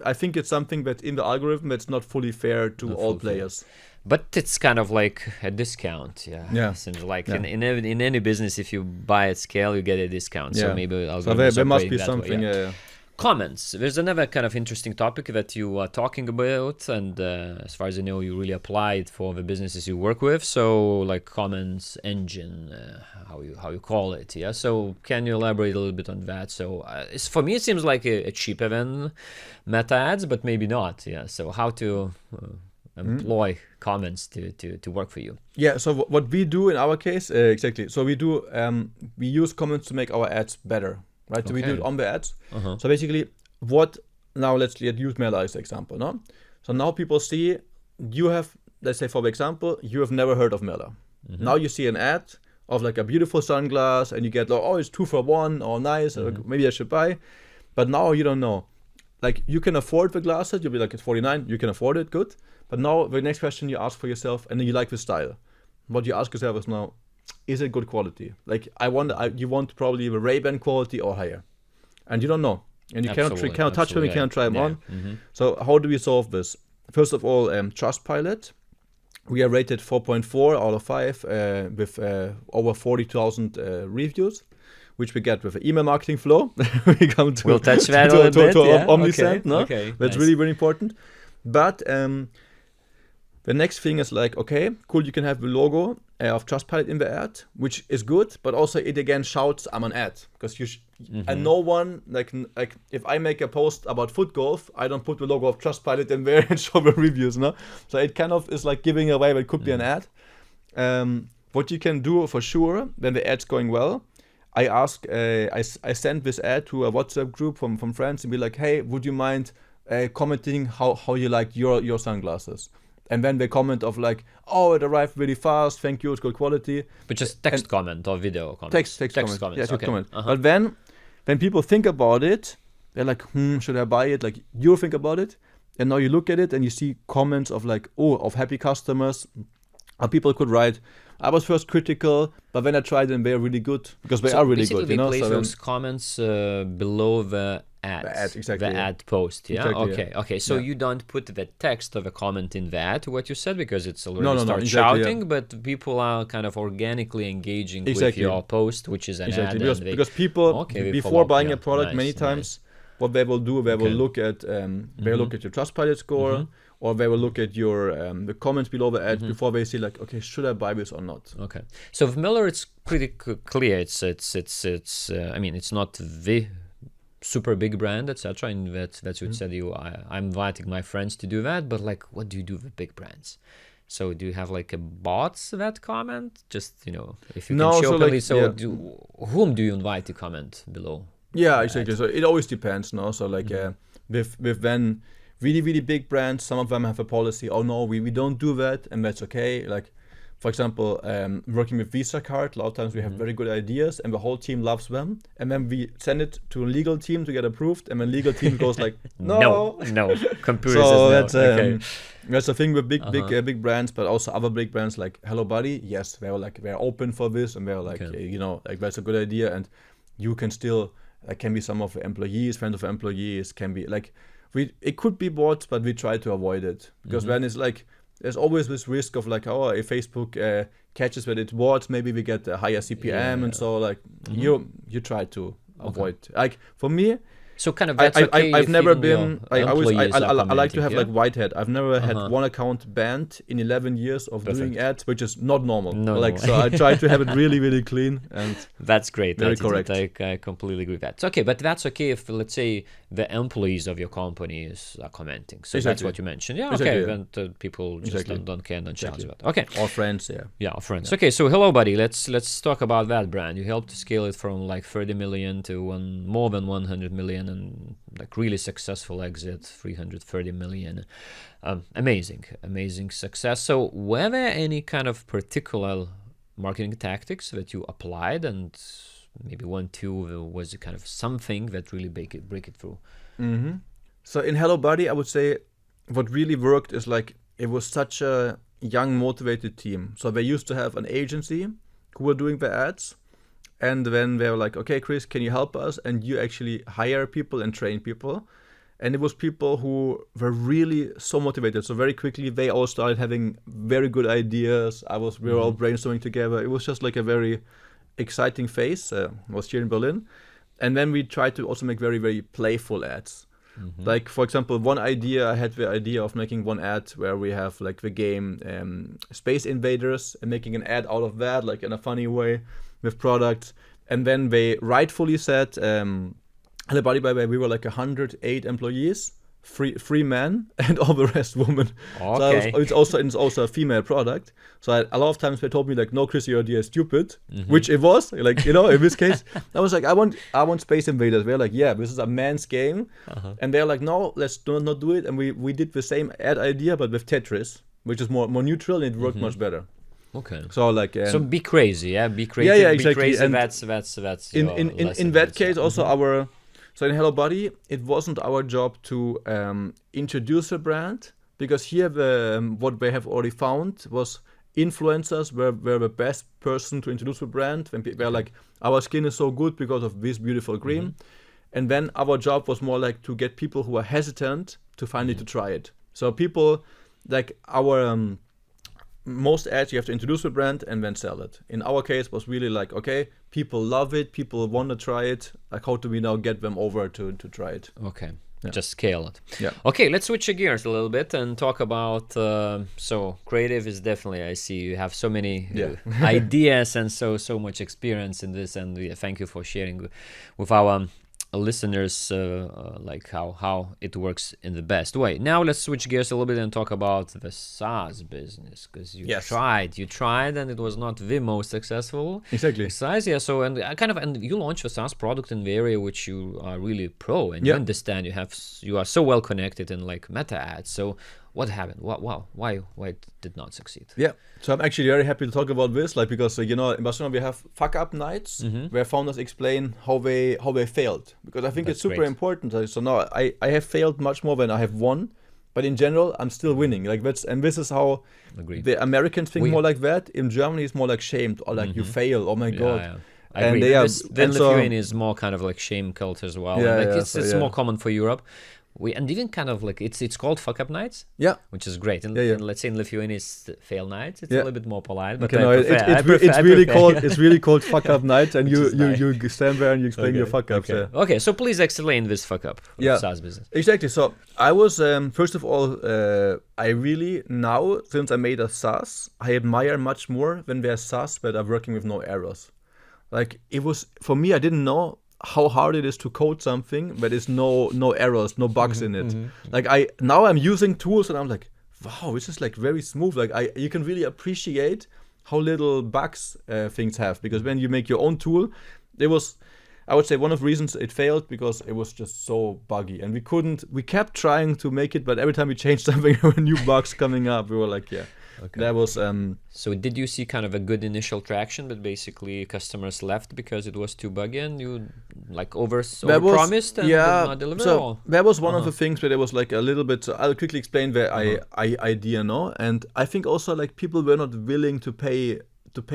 [SPEAKER 1] I think it's something that in the algorithm that's not fully fair to all players.
[SPEAKER 2] But it's kind of like a discount, yeah. Seems like in any business, if you buy at scale, you get a discount. So maybe
[SPEAKER 1] there must be something.
[SPEAKER 2] Comments. There's another kind of interesting topic that you are talking about, and as far as I know, you really apply it for the businesses you work with. So, like comments engine, how you call it, yeah. So, can you elaborate a little bit on that? So, for me, it seems like a cheaper than Meta ads, but maybe not, yeah. So, how to employ comments to work for you? Yeah.
[SPEAKER 1] So, what we do in our case, exactly. So, we use comments to make our ads better. Right, so we do it on the ads. So basically, now let's use Mela as an example, no? So now people see you have, let's say for example, you have never heard of Mela. Now you see an ad of like a beautiful sunglass, and you get like, oh, it's 2 for 1, or nice, or maybe I should buy. But now you don't know. Like you can afford the glasses, you'll be like, it's 49, you can afford it, good. But now the next question you ask for yourself, and then you like the style. What you ask yourself is now, is it good quality? Like you want probably the Ray-Ban quality or higher, and you don't know. and you cannot touch them, you cannot try them on.
[SPEAKER 2] Mm-hmm.
[SPEAKER 1] So how do we solve this? First of all, Trustpilot. We are rated 4.4 out of 5 with over 40,000 reviews, which we get with an email marketing flow.
[SPEAKER 2] We'll touch that a bit.
[SPEAKER 1] Omnisend,
[SPEAKER 2] Okay.
[SPEAKER 1] no?
[SPEAKER 2] Okay,
[SPEAKER 1] That's
[SPEAKER 2] nice.
[SPEAKER 1] really, very important. But the next thing is like, okay, cool, you can have the logo of Trustpilot in the ad, which is good, but also it again shouts, I'm an ad. Because and no one, like if I make a post about FootGolf, I don't put the logo of Trustpilot in there and show the reviews, no? So it kind of is like giving away, but it could be an ad. What you can do for sure, when the ad's going well, I ask, I send this ad to a WhatsApp group from friends and be like, hey, would you mind commenting how you like your sunglasses? And then they comment of like, oh, it arrived really fast, thank you, it's good quality.
[SPEAKER 2] But just text comment or video comment?
[SPEAKER 1] Text comment. Yes,
[SPEAKER 2] okay.
[SPEAKER 1] comment. But then, when people think about it, they're like, should I buy it? Like, you think about it, and now you look at it and you see comments of like, of happy customers. Or people could write, I was first critical, but when I tried them, they're really good, because they are really good.
[SPEAKER 2] Basically, they place those comments below the ad,
[SPEAKER 1] exactly,
[SPEAKER 2] the ad post. Yeah.
[SPEAKER 1] Exactly,
[SPEAKER 2] Okay. So you don't put the text of a comment in that, what you said, because it's already
[SPEAKER 1] exactly,
[SPEAKER 2] shouting. But people are kind of organically engaging with your post, which is an ad.
[SPEAKER 1] Because people before buying a product, many times what they will do, they will look at they look at your Trustpilot score, or they will look at your the comments below the ad before they see like, okay, should I buy this or not?
[SPEAKER 2] Okay. So with Miller, it's pretty clear. It's I mean, it's not the super big brand, etc. And that's what said I'm inviting my friends to do that. But like, what do you do with big brands? So do you have like a bots that comment? Just, if you can show openly. Whom do you invite to comment below?
[SPEAKER 1] Yeah, exactly. So it always depends, no? So like with then really, really big brands, some of them have a policy, oh no, we don't do that, and that's okay. Like, for example, working with Visa card, a lot of times we have very good ideas and the whole team loves them, and then we send it to a legal team to get approved, and then legal team goes like, no,
[SPEAKER 2] computer
[SPEAKER 1] so
[SPEAKER 2] says no.
[SPEAKER 1] That's that's the thing with big brands, but also other big brands like Hello Buddy. Yes, they're open for this, and they're like, like that's a good idea, and you can still can be some of the employees, friends of employees, can be like it could be bots, but we try to avoid it, because then it's like there's always this risk of like, if Facebook catches that it's bots, maybe we get a higher CPM, and so like you try to avoid. Like for me,
[SPEAKER 2] so kind of that's okay.
[SPEAKER 1] I've never been. I like to have like white hat. I've never had one account banned in 11 years of doing ads, which is not normal. So I try to have it really, really clean, and
[SPEAKER 2] that's great.
[SPEAKER 1] Very correct.
[SPEAKER 2] I completely agree with that. It's okay, but that's okay if, let's say, the employees of your company are commenting. So that's what you mentioned. Yeah, okay. Then people just don't care and don't shout about it. Okay.
[SPEAKER 1] Or friends,
[SPEAKER 2] or friends. Okay, so Hello Buddy, let's talk about that brand. You helped to scale it from like 30 million to more than 100 million, and like really successful exit, 330 million. Amazing success. So were there any kind of particular marketing tactics that you applied, and maybe 1-2 was kind of something that really break it through?
[SPEAKER 1] So in Hello Buddy, I would say what really worked is like it was such a young, motivated team. So they used to have an agency who were doing the ads, and then they were like, okay, Chris, can you help us? And you actually hire people and train people. And it was people who were really so motivated. So very quickly, they all started having very good ideas. We were all brainstorming together. It was just like a very exciting phase. I was here in Berlin. And then we tried to also make very, very playful ads. Like, for example, I had the idea of making one ad where we have like the game Space Invaders, and making an ad out of that, like in a funny way with products. And then they rightfully said, Hello Buddy, by the way, we were like 108 employees, three men, and all the rest women.
[SPEAKER 2] Okay.
[SPEAKER 1] So it's also a female product. So a lot of times they told me like, no, Chris, your idea is stupid, which it was. Like, in this case, I was like, I want Space Invaders. They're like, yeah, this is a man's game. And they're like, no, let's not do it. And we did the same ad idea, but with Tetris, which is more neutral, and it worked much better.
[SPEAKER 2] Okay.
[SPEAKER 1] So like
[SPEAKER 2] so be crazy, Be crazy.
[SPEAKER 1] Yeah, exactly.
[SPEAKER 2] Be crazy.
[SPEAKER 1] And
[SPEAKER 2] that's
[SPEAKER 1] in that case also So in Hello Buddy, it wasn't our job to introduce a brand, because here what they have already found was influencers were the best person to introduce the brand. When they're like, our skin is so good because of this beautiful cream. And then our job was more like to get people who are hesitant to finally to try it. So people like our most ads, you have to introduce the brand and then sell it. In our case, was really like, okay, people love it, people want to try it. Like, how do we now get them over to try it?
[SPEAKER 2] Okay. Just scale it.
[SPEAKER 1] Yeah.
[SPEAKER 2] Okay, let's switch gears a little bit and talk about. So creative is definitely. I see you have so many ideas and so much experience in this, and thank you for sharing with our listeners like how it works in the best way. Now let's switch gears a little bit and talk about the SaaS business, because you tried and it was not the most successful.
[SPEAKER 1] Exactly.
[SPEAKER 2] SaaS, yeah. So and you launched a SaaS product in the area which you are really pro and you understand. You are so well connected in like meta ads. So what happened? Why it did not succeed?
[SPEAKER 1] Yeah, so I'm actually very happy to talk about this, like, because in Barcelona we have fuck up nights where founders explain how they failed, because I think it's super important. So now I have failed much more than I have won, but in general I'm still winning. Like this is how the Americans think more like that. In Germany it's more like shamed or like you fail. Oh my god.
[SPEAKER 2] Yeah. I agree. Then Lithuania is more kind of like shame cult as well. It's more common for Europe. And even kind of like it's called fuck up nights, which is great. And let's say in Lithuania it's fail nights. It's a little bit more polite, but
[SPEAKER 1] it's really called fuck up nights, and you stand there and you explain your fuck ups.
[SPEAKER 2] Okay, so please explain this fuck up SaaS business.
[SPEAKER 1] Exactly. So I was first of all, I really now, since I made a SaaS, I admire much more when there's SaaS that are working with no errors. Like it was for me, I didn't know how hard it is to code something but there's no errors, no bugs in it. Like I'm using tools and I'm like, wow, this is like very smooth. Like you can really appreciate how little bugs things have, because when you make your own tool, I would say one of the reasons it failed because it was just so buggy, and we kept trying to make it, but every time we changed something there were new bugs coming up. We were like, that was
[SPEAKER 2] So did you see kind of a good initial traction, but basically customers left because it was too buggy and you like over-promised and did not deliver?
[SPEAKER 1] So that was one of the things where there was like a little bit. So I'll quickly explain the idea now, and I think also like people were not willing to pay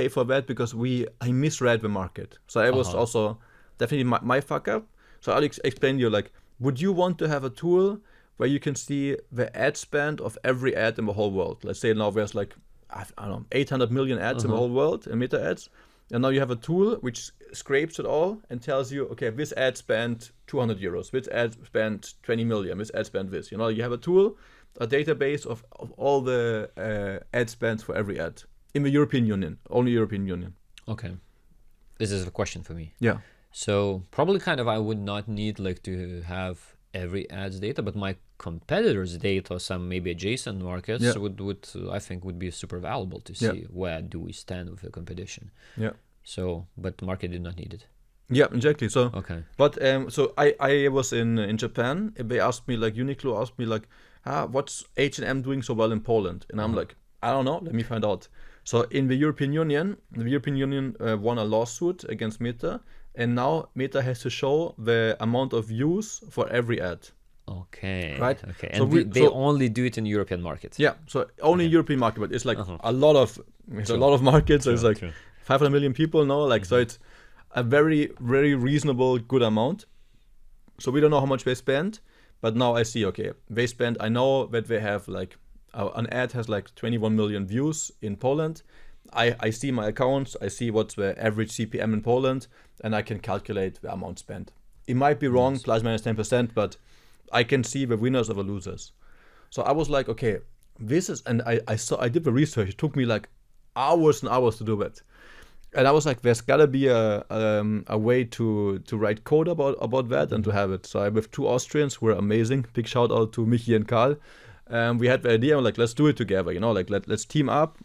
[SPEAKER 1] for that because I misread the market. So I was also definitely my fuck up. So I'll explain to you, like, would you want to have a tool where you can see the ad spend of every ad in the whole world? Let's say now there's like, I don't know, 800 million ads in the whole world, in meta ads. And now you have a tool which scrapes it all and tells you, okay, this ad spent 200 euros, this ad spent 20 million, this ad spent this. You have a tool, a database of all the ad spends for every ad in the European Union, only European Union.
[SPEAKER 2] Okay. This is a question for me.
[SPEAKER 1] Yeah.
[SPEAKER 2] So probably kind of I would not need like to have every ads data, but my competitors' data or some maybe adjacent markets would I think would be super valuable to see where do we stand with the competition. Yeah. So, but the market did not need it.
[SPEAKER 1] Yeah, exactly. So but so I was in Japan. They asked me, like, Uniqlo asked me, like, what's H&M doing so well in Poland? And I'm like, I don't know. Let me find out. So in the European Union, won a lawsuit against Meta. And now Meta has to show the amount of views for every ad.
[SPEAKER 2] Okay.
[SPEAKER 1] Right.
[SPEAKER 2] Okay. And so they only do it in European markets.
[SPEAKER 1] Yeah. So only European market, but it's like a lot of markets. So it's like 500 million people now. Like so, it's a very, very reasonable, good amount. So we don't know how much they spend, but now I see. Okay, they spend. I know that they have like an ad has like 21 million views in Poland. I see my accounts, I see what's the average CPM in Poland, and I can calculate the amount spent. It might be wrong, plus minus 10%, but I can see the winners or the losers. So I was like, okay, this is, and I did the research. It took me like hours and hours to do it. And I was like, there's gotta be a way to write code about that and to have it. So I with two Austrians who were amazing. Big shout out to Michi and Karl. We had the idea, like, let's do it together, like let's team up.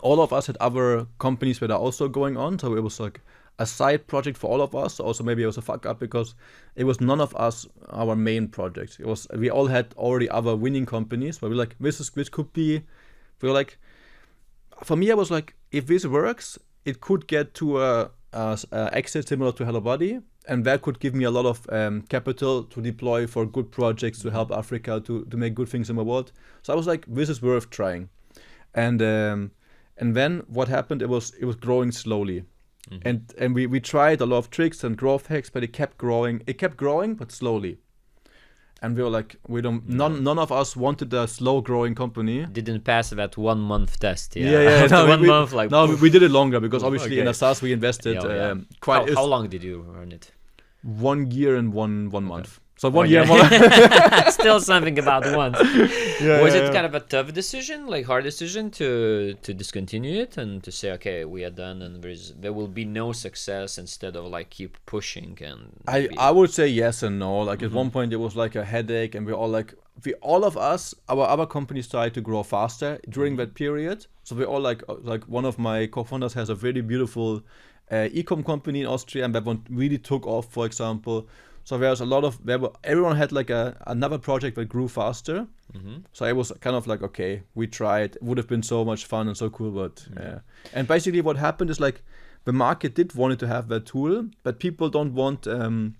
[SPEAKER 1] All of us had other companies that are also going on, so it was like a side project for all of us. Also, maybe it was a fuck up because it was none of us our main project. It was we all had already other winning companies, but we're like, this could be. We were like, for me, I was like, if this works, it could get to a exit similar to Hello Buddy, and that could give me a lot of capital to deploy for good projects to help Africa to make good things in the world. So I was like, this is worth trying, and then what happened? It was growing slowly. And we tried a lot of tricks and growth hacks, but it kept growing, but slowly. And we were like, none of us wanted a slow growing company.
[SPEAKER 2] Didn't pass that 1 month test.
[SPEAKER 1] Yeah.
[SPEAKER 2] After 1 month, like.
[SPEAKER 1] No, we did it longer because obviously in a SaaS we invested quite.
[SPEAKER 2] How long did you earn it?
[SPEAKER 1] 1 year and one month. So 1 year and 1 month.
[SPEAKER 2] Still something about once. Was it kind of a tough decision, like hard decision to discontinue it and to say, okay, we are done and there will be no success instead of like keep pushing? And
[SPEAKER 1] I would say yes and no. Like at one point it was like a headache, and all of us, our other companies tried to grow faster during that period. So we all like one of my co-founders has a very beautiful e-com company in Austria, and that one really took off, for example. So there's a lot of everyone had like another project that grew faster. So it was kind of like, okay, we tried. It would have been so much fun and so cool, but and basically what happened is like the market did wanted to have that tool, but people don't want a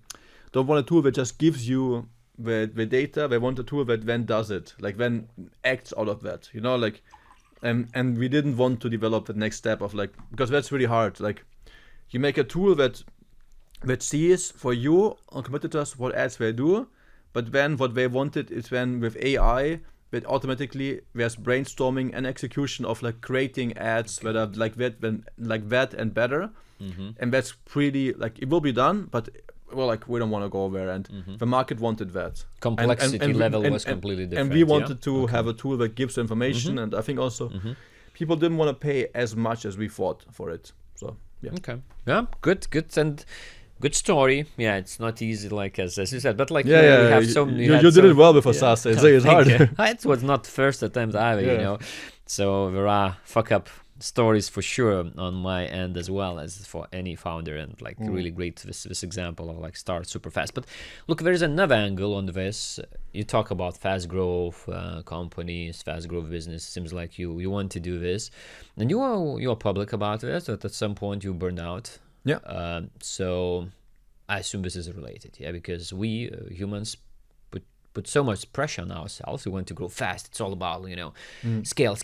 [SPEAKER 1] tool that just gives you the data. They want a tool that then does it, like then acts out of that, like and we didn't want to develop the next step of like, because that's really hard. Like you make a tool that sees for you on competitors what ads they do, but then what they wanted is when with AI that automatically there's brainstorming and execution of like creating ads that are like that and better, and that's pretty like it will be done, but well, like we don't want to go there, and the market wanted that
[SPEAKER 2] complexity level was completely different,
[SPEAKER 1] and we wanted to have a tool that gives information, and I think also people didn't want to pay as much as we thought for it. So good and good story. Yeah, it's not easy, like as you said, but like you have so many. You did it well before SaaS. It's hard.
[SPEAKER 2] It was not first attempt either, So there are fuck up stories for sure on my end as well as for any founder, and like really great this example of like start super fast. But look, there's another angle on this. You talk about fast growth companies, fast growth business. Seems like you want to do this, and you are public about this. But at some point you burned out.
[SPEAKER 1] Yeah.
[SPEAKER 2] So I assume this is related, because we humans put so much pressure on ourselves. We want to grow fast. It's all about scale,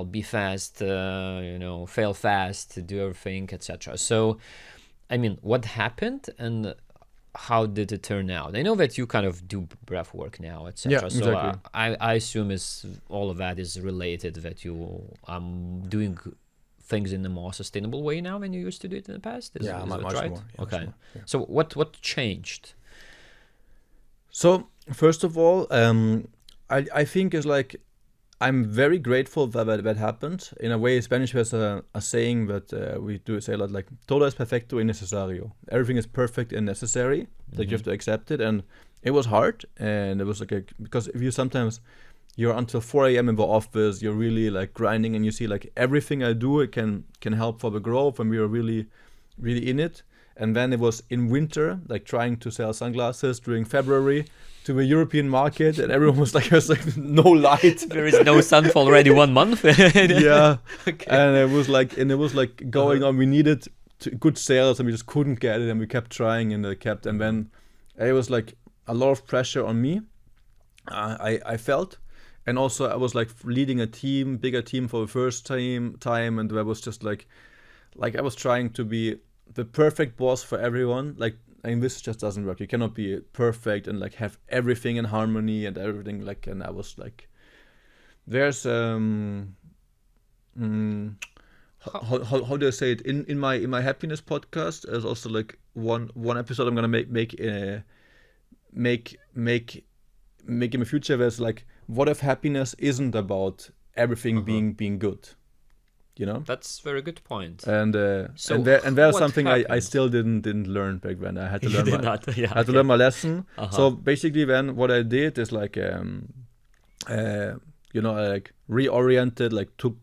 [SPEAKER 2] be fast, fail fast, do everything, etc. So, I mean, what happened and how did it turn out? I know that you kind of do breath work now, etc.
[SPEAKER 1] Yeah,
[SPEAKER 2] so
[SPEAKER 1] exactly.
[SPEAKER 2] I assume all of that is related, that you doing things in a more sustainable way now than you used to do it in the past. Is
[SPEAKER 1] much
[SPEAKER 2] right?
[SPEAKER 1] more.
[SPEAKER 2] Okay.
[SPEAKER 1] Much more, yeah.
[SPEAKER 2] So what changed?
[SPEAKER 1] So first of all, I think is like I'm very grateful that happened. In a way, in Spanish there's a saying that we do say a lot, like todo es perfecto y necesario. Everything is perfect and necessary. Like you have to accept it, and it was hard, and it was like because if you sometimes you're until 4 a.m. in the office, you're really like grinding, and you see like everything I do, it can help for the growth, and we are really, really in it. And then it was in winter, like trying to sell sunglasses during February to the European market, and everyone was like, there's like no light.
[SPEAKER 2] There is no sun for already 1 month.
[SPEAKER 1] Yeah.
[SPEAKER 2] Okay.
[SPEAKER 1] And it was like going on. We needed good sales, and we just couldn't get it, and we kept trying, and and then it was like a lot of pressure on me. I felt. And also I was like leading a bigger team for the first time, and I was just like I was trying to be the perfect boss for everyone. Like, I mean, this just doesn't work. You cannot be perfect and like have everything in harmony and everything like. And I was like, there's how do I say it? In my happiness podcast, there's also like one episode I'm gonna make in the future. There's like, what if happiness isn't about everything being good?
[SPEAKER 2] That's a very good point.
[SPEAKER 1] And
[SPEAKER 2] so
[SPEAKER 1] and there's something I still didn't learn back then. I had to learn my lesson. So basically, then what I did is like I like reoriented, like took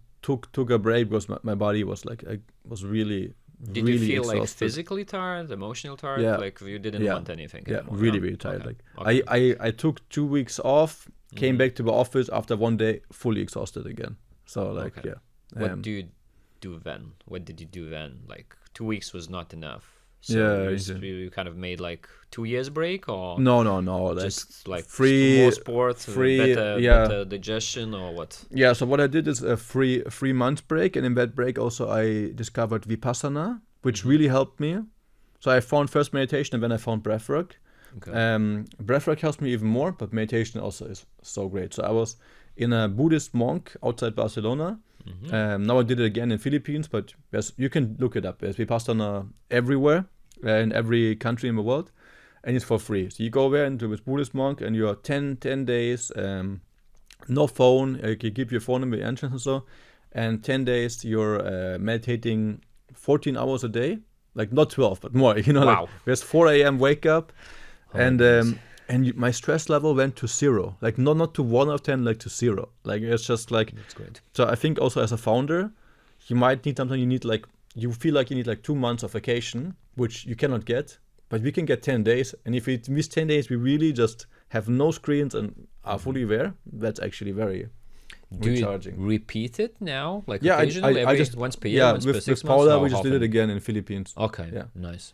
[SPEAKER 1] a break, because my body was like I was really.
[SPEAKER 2] Did
[SPEAKER 1] really
[SPEAKER 2] you feel
[SPEAKER 1] exhausted.
[SPEAKER 2] Like physically tired, emotional tired?
[SPEAKER 1] Yeah.
[SPEAKER 2] Like you didn't want anything anymore?
[SPEAKER 1] Really tired.
[SPEAKER 2] Okay.
[SPEAKER 1] Like I took 2 weeks off, came back to the office after 1 day, fully exhausted again. So like
[SPEAKER 2] What do you do then? What did you do then? Like 2 weeks was not enough. So you kind of made like 2 years break, or
[SPEAKER 1] no,
[SPEAKER 2] just like
[SPEAKER 1] free
[SPEAKER 2] more sports, better digestion, or what?
[SPEAKER 1] Yeah, so what I did is a 3 month break, and in that break also I discovered Vipassana. which really helped me. So I found first meditation, and then I found breathwork.
[SPEAKER 2] Okay.
[SPEAKER 1] Breathwork helps me even more, but meditation also is so great. So I was in a Buddhist monk outside Barcelona. Now I did it again in Philippines, but you can look it up. There's Vipassana everywhere, in every country in the world, and it's for free. So you go there into this Buddhist monk, and you're 10 days, no phone. You keep your phone in the entrance and so, and 10 days you're meditating 14 hours a day, like not 12, but more.
[SPEAKER 2] Wow.
[SPEAKER 1] Like there's 4 a.m. wake up, my stress level went to 0. Like not to 1 of 10, like to 0. Like it's just like,
[SPEAKER 2] that's great.
[SPEAKER 1] So I think also as a founder, you might need something. You feel like you need like 2 months of vacation, which you cannot get, but we can get 10 days. And if we miss 10 days, we really just have no screens and are fully there. That's actually very recharging.
[SPEAKER 2] Do you repeat it now, like
[SPEAKER 1] Yeah,
[SPEAKER 2] occasionally,
[SPEAKER 1] I just
[SPEAKER 2] once per year, once per 6 months?
[SPEAKER 1] Paula, we just did it again in Philippines.
[SPEAKER 2] Okay,
[SPEAKER 1] yeah,
[SPEAKER 2] nice.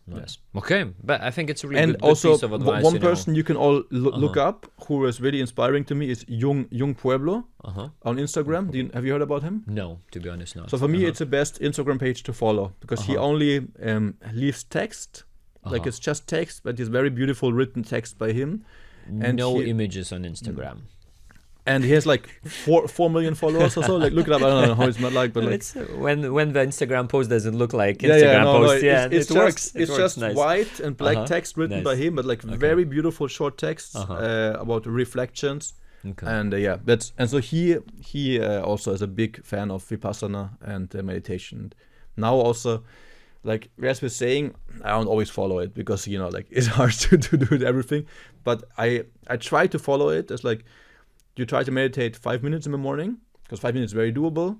[SPEAKER 2] Okay, but I think it's a really
[SPEAKER 1] and
[SPEAKER 2] good
[SPEAKER 1] also
[SPEAKER 2] piece of advice.
[SPEAKER 1] One person you can all look up who is really inspiring to me is Jung Pueblo on Instagram. Have you heard about him?
[SPEAKER 2] No, to be honest, no.
[SPEAKER 1] So for me, it's the best Instagram page to follow because he only leaves text, like it's just text, but it's very beautiful written text by him. And
[SPEAKER 2] no images on Instagram.
[SPEAKER 1] And he has like 4 million followers or so. Like look it up. I don't know how it's not like, but like
[SPEAKER 2] it's when the Instagram post doesn't look like Instagram post.
[SPEAKER 1] It works. It's
[SPEAKER 2] works
[SPEAKER 1] just
[SPEAKER 2] nice.
[SPEAKER 1] white and black text written by him, but like very beautiful short texts about reflections.
[SPEAKER 2] Okay.
[SPEAKER 1] And so he also is a big fan of Vipassana and meditation. Now also, like as we're saying, I don't always follow it because like it's hard to do everything. But I try to follow it as like. You try to meditate 5 minutes in the morning, because 5 minutes is very doable,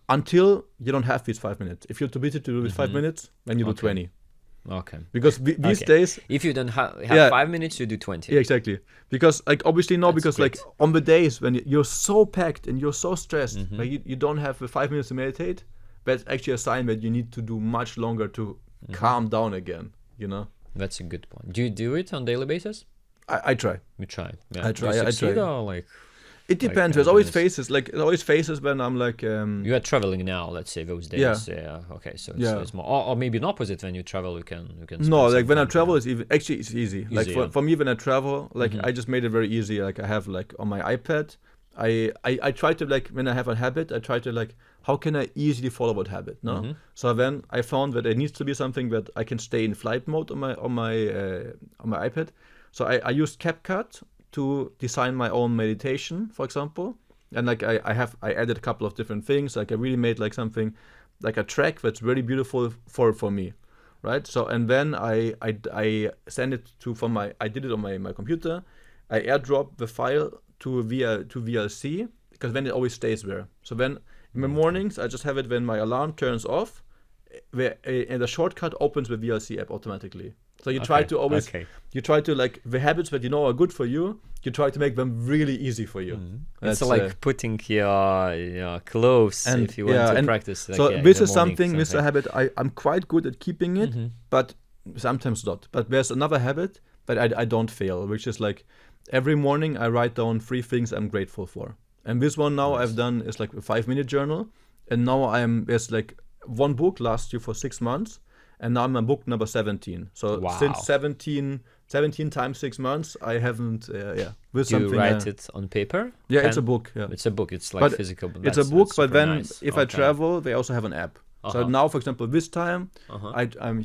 [SPEAKER 1] until you don't have these 5 minutes. If you're too busy to do these 5 minutes, then you do 20.
[SPEAKER 2] Okay.
[SPEAKER 1] Because these days...
[SPEAKER 2] If you don't have 5 minutes, you do 20.
[SPEAKER 1] Yeah, exactly. Because, like, obviously no, because,
[SPEAKER 2] great.
[SPEAKER 1] like, on the days when you're so packed and you're so stressed, like, you don't have the 5 minutes to meditate, that's actually a sign that you need to do much longer to calm down again,
[SPEAKER 2] That's a good point. Do you do it on a daily basis?
[SPEAKER 1] I try.
[SPEAKER 2] You try. Yeah.
[SPEAKER 1] I try.
[SPEAKER 2] Do you succeed
[SPEAKER 1] I try.
[SPEAKER 2] or like?
[SPEAKER 1] It depends. There's always phases. Like there's always phases when I'm like.
[SPEAKER 2] You are traveling now. Let's say those days. Yeah. Okay. So it's more, or maybe an opposite. When you travel, you can.
[SPEAKER 1] No, like when I travel, it's easy. Like
[SPEAKER 2] Easy,
[SPEAKER 1] for me, when I travel, like I just made it very easy. Like I have like on my iPad, I try to like when I have a habit, I try to like how can I easily follow that habit? No. So then I found that it needs to be something that I can stay in flight mode on my iPad. So I used CapCut to design my own meditation, for example. And like I added a couple of different things. Like I really made like something, like a track that's really beautiful for me, right? So and then I send it I did it on my computer. I airdrop the file to VLC because then it always stays there. So then in the mornings I just have it when my alarm turns off, and the shortcut opens the VLC app automatically. So you try to always, you try to like the habits that are good for you, you try to make them really easy for you.
[SPEAKER 2] It's like putting your clothes if you want to practice. Like,
[SPEAKER 1] so this is this is a habit I'm quite good at keeping it, but sometimes not. But there's another habit that I don't fail, which is like every morning I write down 3 things I'm grateful for. And this one now I've done is like a 5-minute journal. And now there's like one book lasts you for 6 months. And now I'm on book number 17. So since 17 times 6 months, I haven't, with
[SPEAKER 2] Do you write it on paper?
[SPEAKER 1] Yeah, it's a book. Yeah.
[SPEAKER 2] It's a book. It's like physical. But
[SPEAKER 1] it's a book, but then
[SPEAKER 2] nice.
[SPEAKER 1] If I travel, they also have an app. So now, for example, this time,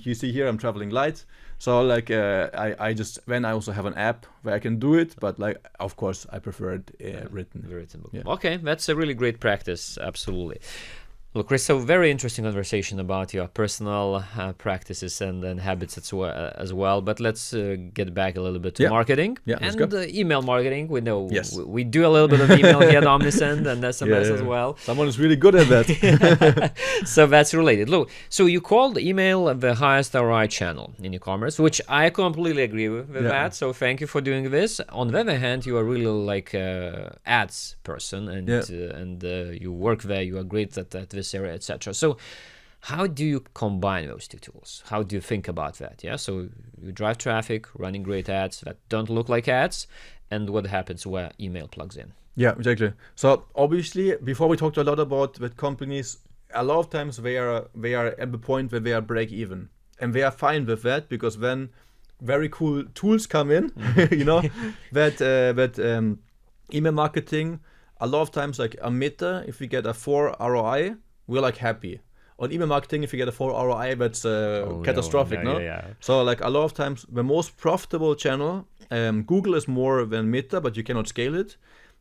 [SPEAKER 1] you see here, I'm traveling light. So like, I also have an app where I can do it, but like, of course, I prefer it written.
[SPEAKER 2] The written book.
[SPEAKER 1] Yeah.
[SPEAKER 2] Okay, that's a really great practice. Absolutely. Look, Chris, so very interesting conversation about your personal practices and habits as well. But let's get back a little bit to marketing and email marketing. We know we do a little bit of email here at Omnisend and SMS as well.
[SPEAKER 1] Someone is really good at that.
[SPEAKER 2] So that's related. Look, so you called email the highest ROI channel in e-commerce, which I completely agree with that. So thank you for doing this. On the other hand, you are really like ads person and you work there. You are great at this area, etc. So how do you combine those two tools? How do you think about that? Yeah, so you drive traffic, running great ads that don't look like ads, and what happens where email plugs in?
[SPEAKER 1] Yeah, exactly. So obviously, before we talked a lot about that companies a lot of times they are at the point where they are break even, and they are fine with that, because when very cool tools come in, you know, that email marketing, a lot of times like a meta, if we get a 4 ROI, we're like happy. On email marketing, if you get a 4 ROI, that's catastrophic, no?
[SPEAKER 2] Yeah.
[SPEAKER 1] So like a lot of times the most profitable channel, Google is more than meta, but you cannot scale it.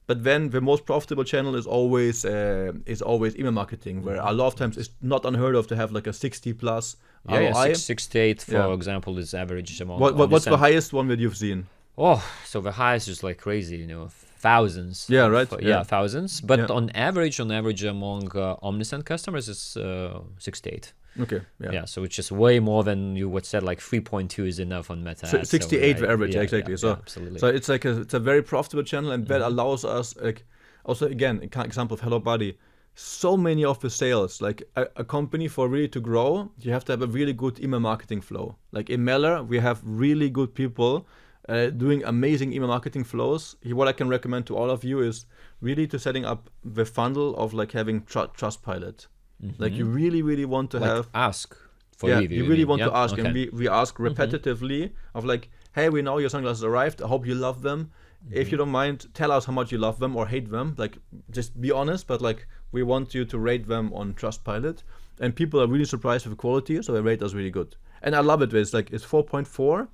[SPEAKER 1] But then the most profitable channel is always email marketing, where a lot of times it's not unheard of to have like a 60 plus ROI.
[SPEAKER 2] Yeah, 68 for example is average among.
[SPEAKER 1] What's the highest one that you've seen?
[SPEAKER 2] Oh, so the highest is like crazy, you know, thousands.
[SPEAKER 1] Yeah, right.
[SPEAKER 2] Thousands. But on average among Omnisend customers, it's 68.
[SPEAKER 1] Okay.
[SPEAKER 2] Yeah. So it's just way more than you would said. Like 3.2 is enough on Meta.
[SPEAKER 1] So 68 the average, exactly. So
[SPEAKER 2] absolutely.
[SPEAKER 1] So it's like it's a very profitable channel, and that allows us, like, also again, example of Hello Buddy. So many of the sales, like a company for really to grow, you have to have a really good email marketing flow. Like in Meller, we have really good people doing amazing email marketing flows. What I can recommend to all of you is really to setting up the funnel of like having Trustpilot. Like you really want to
[SPEAKER 2] like
[SPEAKER 1] have
[SPEAKER 2] ask for review.
[SPEAKER 1] You really want to ask,
[SPEAKER 2] okay.
[SPEAKER 1] and we ask repetitively of like, hey, we know your sunglasses arrived. I hope you love them. If you don't mind, tell us how much you love them or hate them. Like, just be honest, but like, we want you to rate them on Trustpilot. And people are really surprised with the quality, so they rate us really good. And I love it. It's like, it's 4.4,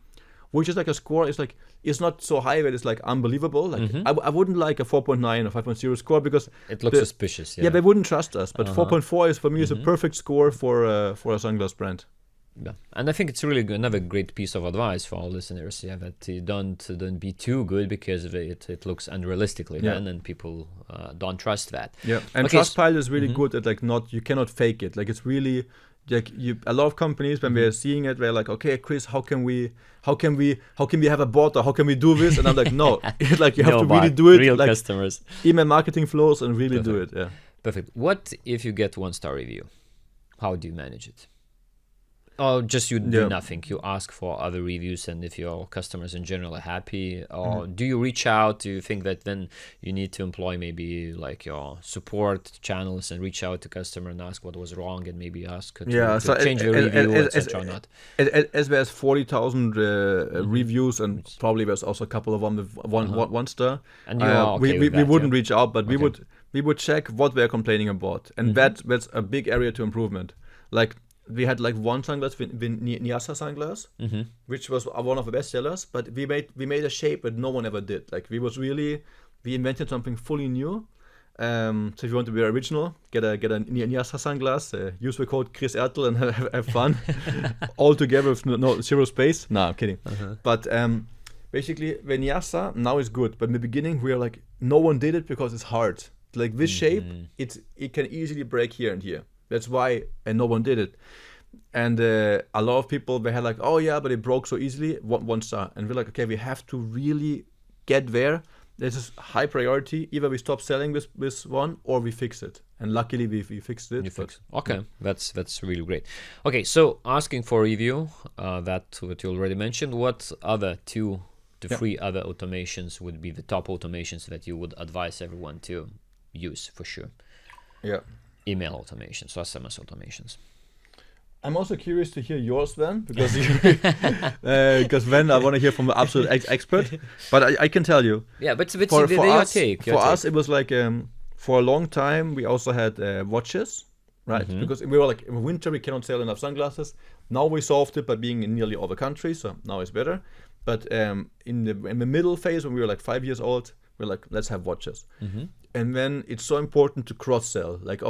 [SPEAKER 1] which is like a score. It's like, it's not so high that it's like unbelievable. Like, I wouldn't like a 4.9 or 5.0 score, because
[SPEAKER 2] it looks suspicious.
[SPEAKER 1] Yeah, they wouldn't trust us. But 4.4 is, for me, is a perfect score for a sunglass brand.
[SPEAKER 2] Yeah, and I think it's really another great piece of advice for our listeners. Yeah, that you don't be too good, because it looks unrealistically then, and people don't trust that.
[SPEAKER 1] Yeah, and Trustpilot is really good at like you cannot fake it. Like, it's really like a lot of companies, when they're seeing it, they're like, okay, Chris, how can we have a bot, or how can we do this? And I'm like, no, like you have to really do it.
[SPEAKER 2] Real
[SPEAKER 1] like
[SPEAKER 2] customers,
[SPEAKER 1] email marketing flows, and really do it. Yeah,
[SPEAKER 2] perfect. What if you get 1-star review? How do you manage it? Or just you do nothing, you ask for other reviews, and if your customers in general are happy, or do you reach out? Do you think that then you need to employ maybe like your support channels and reach out to customer and ask what was wrong, and maybe ask to change the review, etc. or not?
[SPEAKER 1] As there's 40,000 reviews, and probably there's also a couple of them with one star. And we wouldn't reach out, but we would check what they're complaining about, and that's a big area to improvement. Like, we had like one sunglass, the Nyasa sunglass, which was one of the best sellers, but we made a shape that no one ever did. Like, we invented something fully new. So if you want to be original, get a Nyasa sunglass, use the code Chris Erthel and have fun. All together with no zero space. No, I'm kidding. But basically, the Nyasa now is good, but in the beginning we were like, no one did it because it's hard. Like, this shape, it can easily break here and here. That's why, and no one did it. And a lot of people, they had like, oh yeah, but it broke so easily, 1 star. And we're like, okay, we have to really get there. This is high priority. Either we stop selling this one, or we fix it. And luckily we fixed it.
[SPEAKER 2] Okay, that's really great. Okay, so asking for review, that what you already mentioned. What other 2 to 3 other automations would be the top automations that you would advise everyone to use for sure?
[SPEAKER 1] Yeah.
[SPEAKER 2] Email automations, so SMS automations.
[SPEAKER 1] I'm also curious to hear yours, Sven, because then I want to hear from the absolute expert. But I can tell you.
[SPEAKER 2] Yeah, but for your take.
[SPEAKER 1] For us, it was like for a long time we also had watches, right? Because we were like, in winter we cannot sell enough sunglasses. Now we solved it by being in nearly all the countries, so now it's better. But in the middle phase, when we were like 5 years old, we're like, let's have watches. And then it's so important to cross-sell. Like,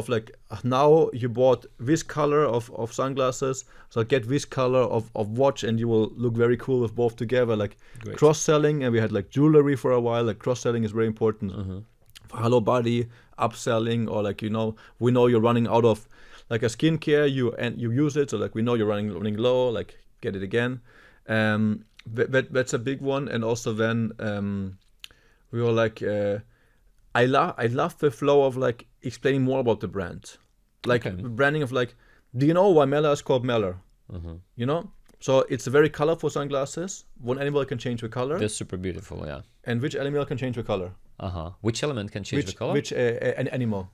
[SPEAKER 1] now you bought this color of sunglasses, so get this color of watch, and you will look very cool with both together. Like, cross-selling, and we had like jewelry for a while. Like, cross-selling is very important. For Hello Buddy, upselling, or like, we know you're running out of like a skincare, you use it, so like we know you're running low, like get it again. That's a big one. And also then we were like, I love the flow of like explaining more about the brand, like branding of like, do you know why Meller is called Meller? So it's a very colorful sunglasses. One animal can change the color.
[SPEAKER 2] That's super beautiful, yeah.
[SPEAKER 1] And which animal can change the color?
[SPEAKER 2] Which element can change the color?
[SPEAKER 1] Which an animal?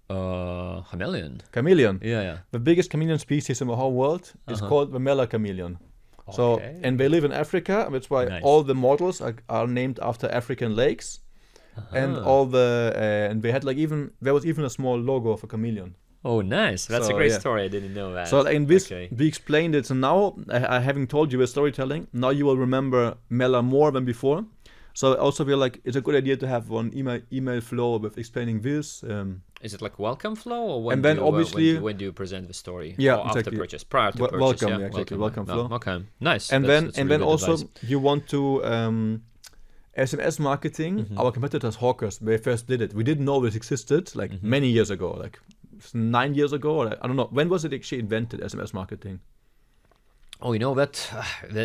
[SPEAKER 2] I chameleon.
[SPEAKER 1] Chameleon.
[SPEAKER 2] Yeah.
[SPEAKER 1] The biggest chameleon species in the whole world is called the Mela chameleon. So,
[SPEAKER 2] Okay.
[SPEAKER 1] and they live in Africa. That's why
[SPEAKER 2] Nice.
[SPEAKER 1] all the models are named after African lakes, and all the and they had like there was even a small logo of a chameleon.
[SPEAKER 2] Oh, nice. That's a
[SPEAKER 1] So,
[SPEAKER 2] great
[SPEAKER 1] yeah.
[SPEAKER 2] story. I didn't know that.
[SPEAKER 1] So in this,
[SPEAKER 2] Okay.
[SPEAKER 1] we explained it. So now, having told you the storytelling, now you will remember Mela more than before. So also we're like, it's a good idea to have one email flow with explaining this.
[SPEAKER 2] Is it like welcome flow, or when
[SPEAKER 1] And then
[SPEAKER 2] do you,
[SPEAKER 1] obviously-
[SPEAKER 2] when do you present the story?
[SPEAKER 1] Yeah,
[SPEAKER 2] or after
[SPEAKER 1] exactly.
[SPEAKER 2] purchase, prior to purchase.
[SPEAKER 1] welcome,
[SPEAKER 2] yeah,
[SPEAKER 1] yeah, exactly, welcome
[SPEAKER 2] No,
[SPEAKER 1] flow.
[SPEAKER 2] okay, nice.
[SPEAKER 1] And
[SPEAKER 2] That's-
[SPEAKER 1] then
[SPEAKER 2] that's
[SPEAKER 1] and
[SPEAKER 2] really
[SPEAKER 1] then
[SPEAKER 2] good
[SPEAKER 1] also
[SPEAKER 2] advice.
[SPEAKER 1] you want to SMS marketing. Our competitors, Hawkers, they first did it. We didn't know this existed like many years ago, like 9 years ago, or I don't know. When was it actually invented, SMS marketing?
[SPEAKER 2] Oh, you know that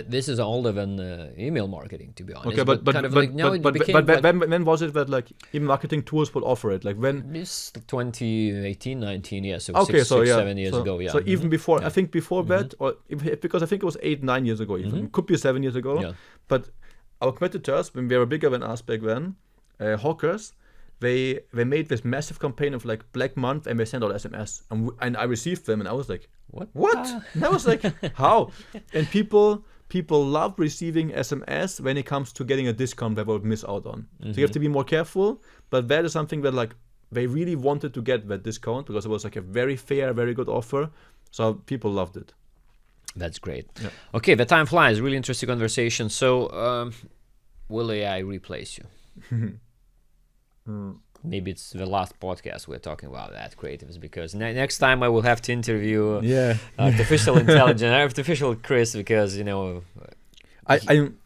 [SPEAKER 2] this is older than email marketing, to be honest.
[SPEAKER 1] Okay, but
[SPEAKER 2] kind of like now it became like,
[SPEAKER 1] when was it that like even marketing tools would offer it? Like when?
[SPEAKER 2] this 2018, 19, yeah, so
[SPEAKER 1] Okay,
[SPEAKER 2] 7 years
[SPEAKER 1] so,
[SPEAKER 2] ago, yeah.
[SPEAKER 1] So even before,
[SPEAKER 2] Yeah.
[SPEAKER 1] I think before that, or because I think it was 8-9 years ago, even could be 7 years ago.
[SPEAKER 2] Yeah.
[SPEAKER 1] But our competitors, when they were bigger than us back then, Hawkers, they made this massive campaign of like Black Month, and they sent out SMS, and I received them, and I was like, what? And I was like, how? And people love receiving SMS when it comes to getting a discount they would miss out on. So you have to be more careful, but that is something that like they really wanted to get that discount because it was like a very fair, very good offer. So people loved it.
[SPEAKER 2] That's great.
[SPEAKER 1] Yeah.
[SPEAKER 2] Okay, the time flies. Really interesting conversation. So, will AI replace you? Maybe it's the last podcast we're talking about that creatives, because next time I will have to interview artificial intelligence, artificial Chris, because
[SPEAKER 1] I'm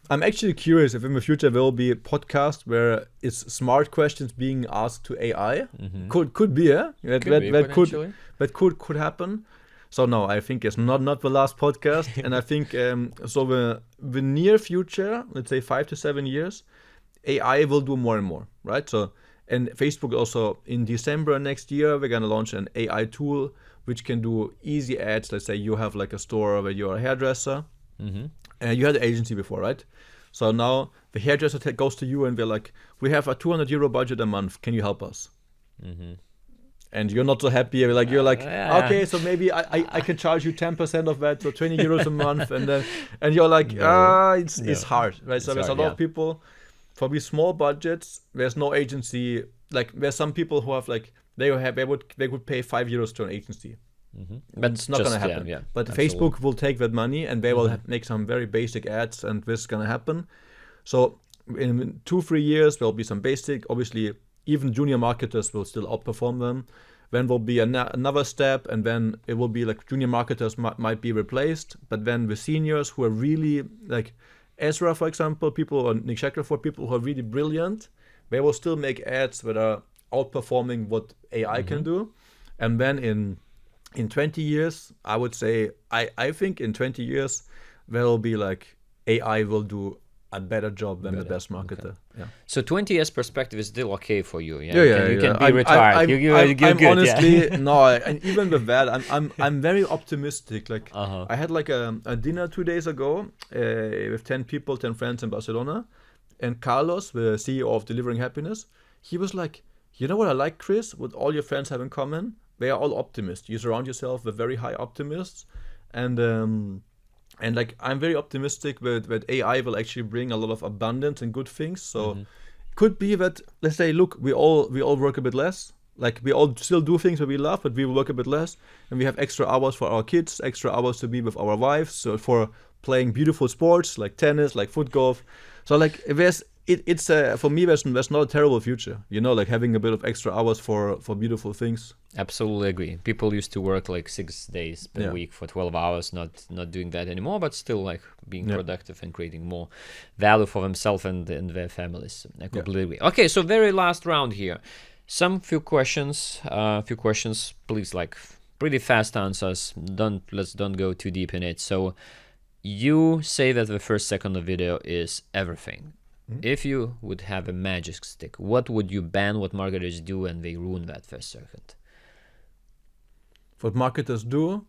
[SPEAKER 1] actually curious if in the future there will be a podcast where it's smart questions being asked to AI. Could be, yeah. That could happen. So no, I think it's not the last podcast, and I think so the near future, let's say 5 to 7 years, AI will do more and more, right? So. And Facebook also, in December next year, we're going to launch an AI tool which can do easy ads. Let's say you have like a store where you're a hairdresser. You had an agency before, right? So now the hairdresser goes to you and we're like, we have a €200 budget a month. Can you help us? And you're not so happy. You're like, okay, so maybe I can charge you 10% of that, so €20 a month. And you're like, it's hard, right? So there's a lot of people. For these small budgets, there's no agency. Like there's some people who have like they would pay €5 to an agency.
[SPEAKER 2] But
[SPEAKER 1] it's not gonna happen.
[SPEAKER 2] Yeah,
[SPEAKER 1] but
[SPEAKER 2] absolutely.
[SPEAKER 1] Facebook will take that money and they will make some very basic ads, and this is gonna happen. So in 2-3 years there'll be some basic. Obviously, even junior marketers will still outperform them. Then will be another step, and then it will be like junior marketers might be replaced. But then the seniors who are really like Ezra, for example, or Nick Shackelford, people who are really brilliant, they will still make ads that are outperforming what AI can do. And then in 20 years, I would say, I think in 20 years, there will be like AI will do a better job than the best marketer.
[SPEAKER 2] Okay.
[SPEAKER 1] Yeah.
[SPEAKER 2] So 20 years perspective is still okay for you.
[SPEAKER 1] You
[SPEAKER 2] can be retired. You're good,
[SPEAKER 1] honestly no, and even with that, I'm very optimistic. Like I had like a dinner 2 days ago with 10 people, 10 friends in Barcelona, and Carlos, the CEO of Delivering Happiness, he was like, you know what I like, Chris? What all your friends have in common? They are all optimists. You surround yourself with very high optimists, and like I'm very optimistic that AI will actually bring a lot of abundance and good things. So could be that, let's say, look, we all work a bit less. Like we all still do things that we love, but we will work a bit less, and we have extra hours for our kids, extra hours to be with our wives, so for playing beautiful sports like tennis, like FootGolf. So like it's for me there's not a terrible future, like having a bit of extra hours for beautiful things.
[SPEAKER 2] Absolutely agree. People used to work like 6 days per week for 12 hours, not doing that anymore, but still like being productive and creating more value for themselves and their families. I completely agree. Okay, so very last round here. Few questions, please, like pretty fast answers. Let's don't go too deep in it. So you say that the first second of video is everything. If you would have a magic stick, what would you ban what marketers do and they ruin that first second?
[SPEAKER 1] What marketers do,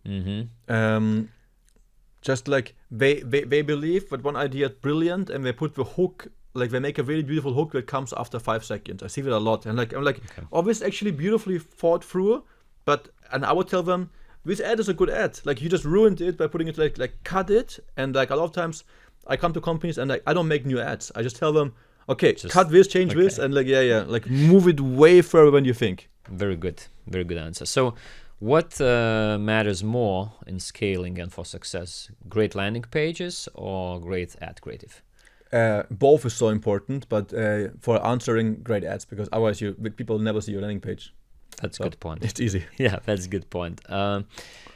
[SPEAKER 1] just like they believe that one idea is brilliant, and they put the hook, like they make a really beautiful hook that comes after 5 seconds. I see that a lot, and I'm like, oh, this is actually beautifully thought through, and I would tell them, this ad is a good ad. Like, you just ruined it by putting it like cut it. And like a lot of times I come to companies and like I don't make new ads. I just tell them, okay, just cut this, change this, and like like move it way further than you think.
[SPEAKER 2] Very good answer. So what matters more in scaling and for success? Great landing pages or great ad creative?
[SPEAKER 1] Both is so important, but for answering, great ads, because otherwise people never see your landing page.
[SPEAKER 2] That's a good point.
[SPEAKER 1] It's easy.
[SPEAKER 2] Yeah, that's a good point.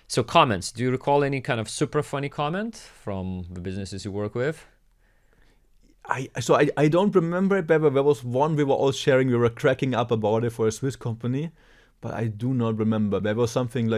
[SPEAKER 2] So comments, do you recall any kind of super funny comment from the businesses you work with?
[SPEAKER 1] I don't remember it, but there was one we were all sharing. We were cracking up about it for a Swiss company, but I do not remember. There was something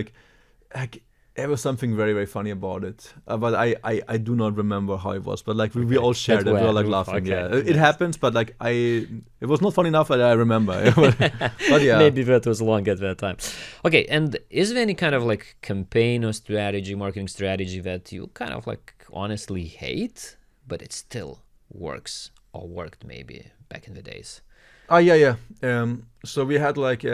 [SPEAKER 1] there was something very, very funny about it, but I do not remember how it was. But like we all shared it. We were like laughing. Okay. Yeah, it happens, but like it was not funny enough that I remember. But yeah,
[SPEAKER 2] maybe that was long at that time. Okay, and is there any kind of like campaign or strategy, marketing strategy that you kind of like honestly hate, but it still works or worked maybe back in the days?
[SPEAKER 1] Yeah. So we had like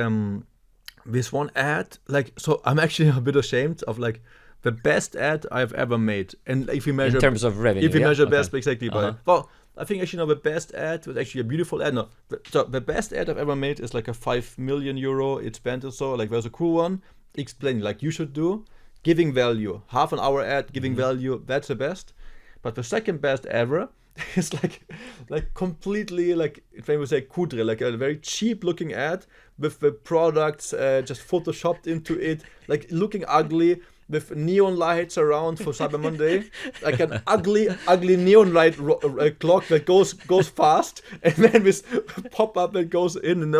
[SPEAKER 1] this one ad, like, so I'm actually a bit ashamed of like the best ad I've ever made. And if you measure
[SPEAKER 2] in terms of revenue,
[SPEAKER 1] if you measure best, exactly. But well, I think actually the best ad was actually a beautiful ad. No, so the best ad I've ever made is like a 5 million euro. It spent or so. Like, there's a cool one explaining like you should do, giving value, half an hour ad, giving value. That's the best. But the second best ever is like completely like, if I would say kudre, like a very cheap looking ad with the products just photoshopped into it, like looking ugly, with neon lights around for Cyber Monday, like an ugly neon light clock that goes fast, and then this pop up that goes in, and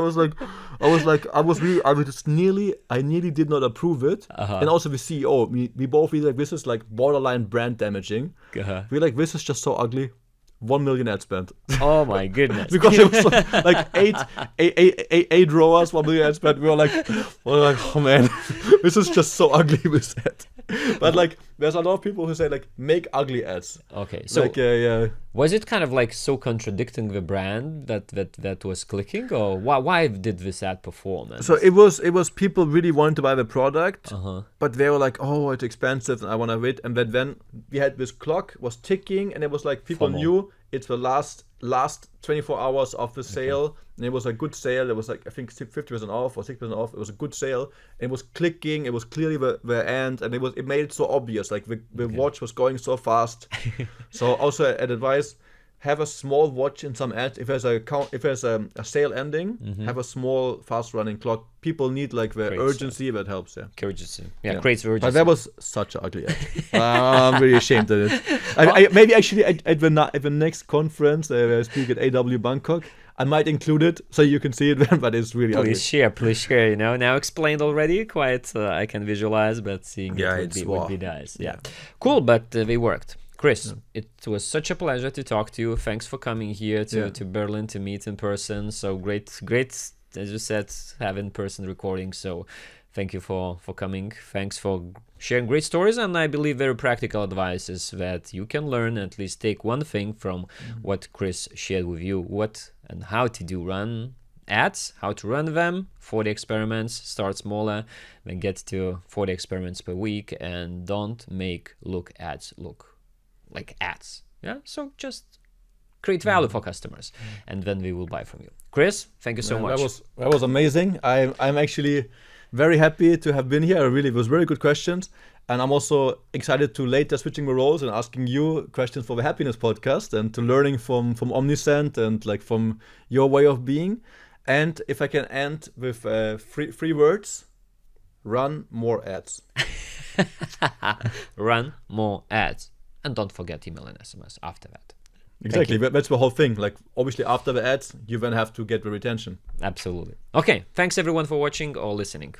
[SPEAKER 1] I nearly did not approve it, and also the CEO, we both feel like this is like borderline brand damaging. We're like, this is just so ugly. 1 million ad spent.
[SPEAKER 2] Oh my goodness!
[SPEAKER 1] Because it was like eight rowers, 1 million ad spent. We were like, oh man, this is just so ugly with that. But like, there's a lot of people who say like, make ugly ads.
[SPEAKER 2] Okay, so
[SPEAKER 1] like,
[SPEAKER 2] was it kind of like so contradicting the brand that was clicking, or why did this ad perform?
[SPEAKER 1] So it was people really wanted to buy the product, but they were like, oh, it's expensive, and I want to wait. And then we had this clock was ticking, and it was like people knew it's the last 24 hours of the sale, and it was a good sale. It was like, I think 50% off or 6% off. It was a good sale. It was clicking. It was clearly the end, and it made it so obvious. Like the watch was going so fast. So also an advice: have a small watch in some ads. If there's a sale ending, have a small fast running clock. People need like the urgency that helps.
[SPEAKER 2] Creates urgency.
[SPEAKER 1] But that was such an ugly ad. I'm really ashamed of it. I maybe actually at the next conference I speak at AW Bangkok, I might include it so you can see it then, but it's really ugly.
[SPEAKER 2] Please share. Now explained already, quite I can visualize, but seeing it would be nice. Yeah. Cool, but they worked. Chris, it was such a pleasure to talk to you. Thanks for coming here to Berlin to meet in person. So great, as you said, have in-person recording. So thank you for coming. Thanks for sharing great stories, and I believe very practical advices that you can learn, at least take one thing from what Chris shared with you, what and how to run ads, how to run them, 40 experiments, start smaller, then get to 40 experiments per week, and don't make ads look like ads. So just create value for customers, and then we will buy from you. Chris, thank you so much.
[SPEAKER 1] That was amazing. I'm actually very happy to have been here. It was very good questions, and I'm also excited to later switching the roles and asking you questions for the Happiness Podcast, and to learning from Omnisend and like from your way of being. And if I can end with three words: run more ads.
[SPEAKER 2] Run more ads. And don't forget email and SMS after that.
[SPEAKER 1] Exactly. That's the whole thing. Like, obviously, after the ads, you then have to get the retention.
[SPEAKER 2] Absolutely. Okay. Thanks, everyone, for watching or listening.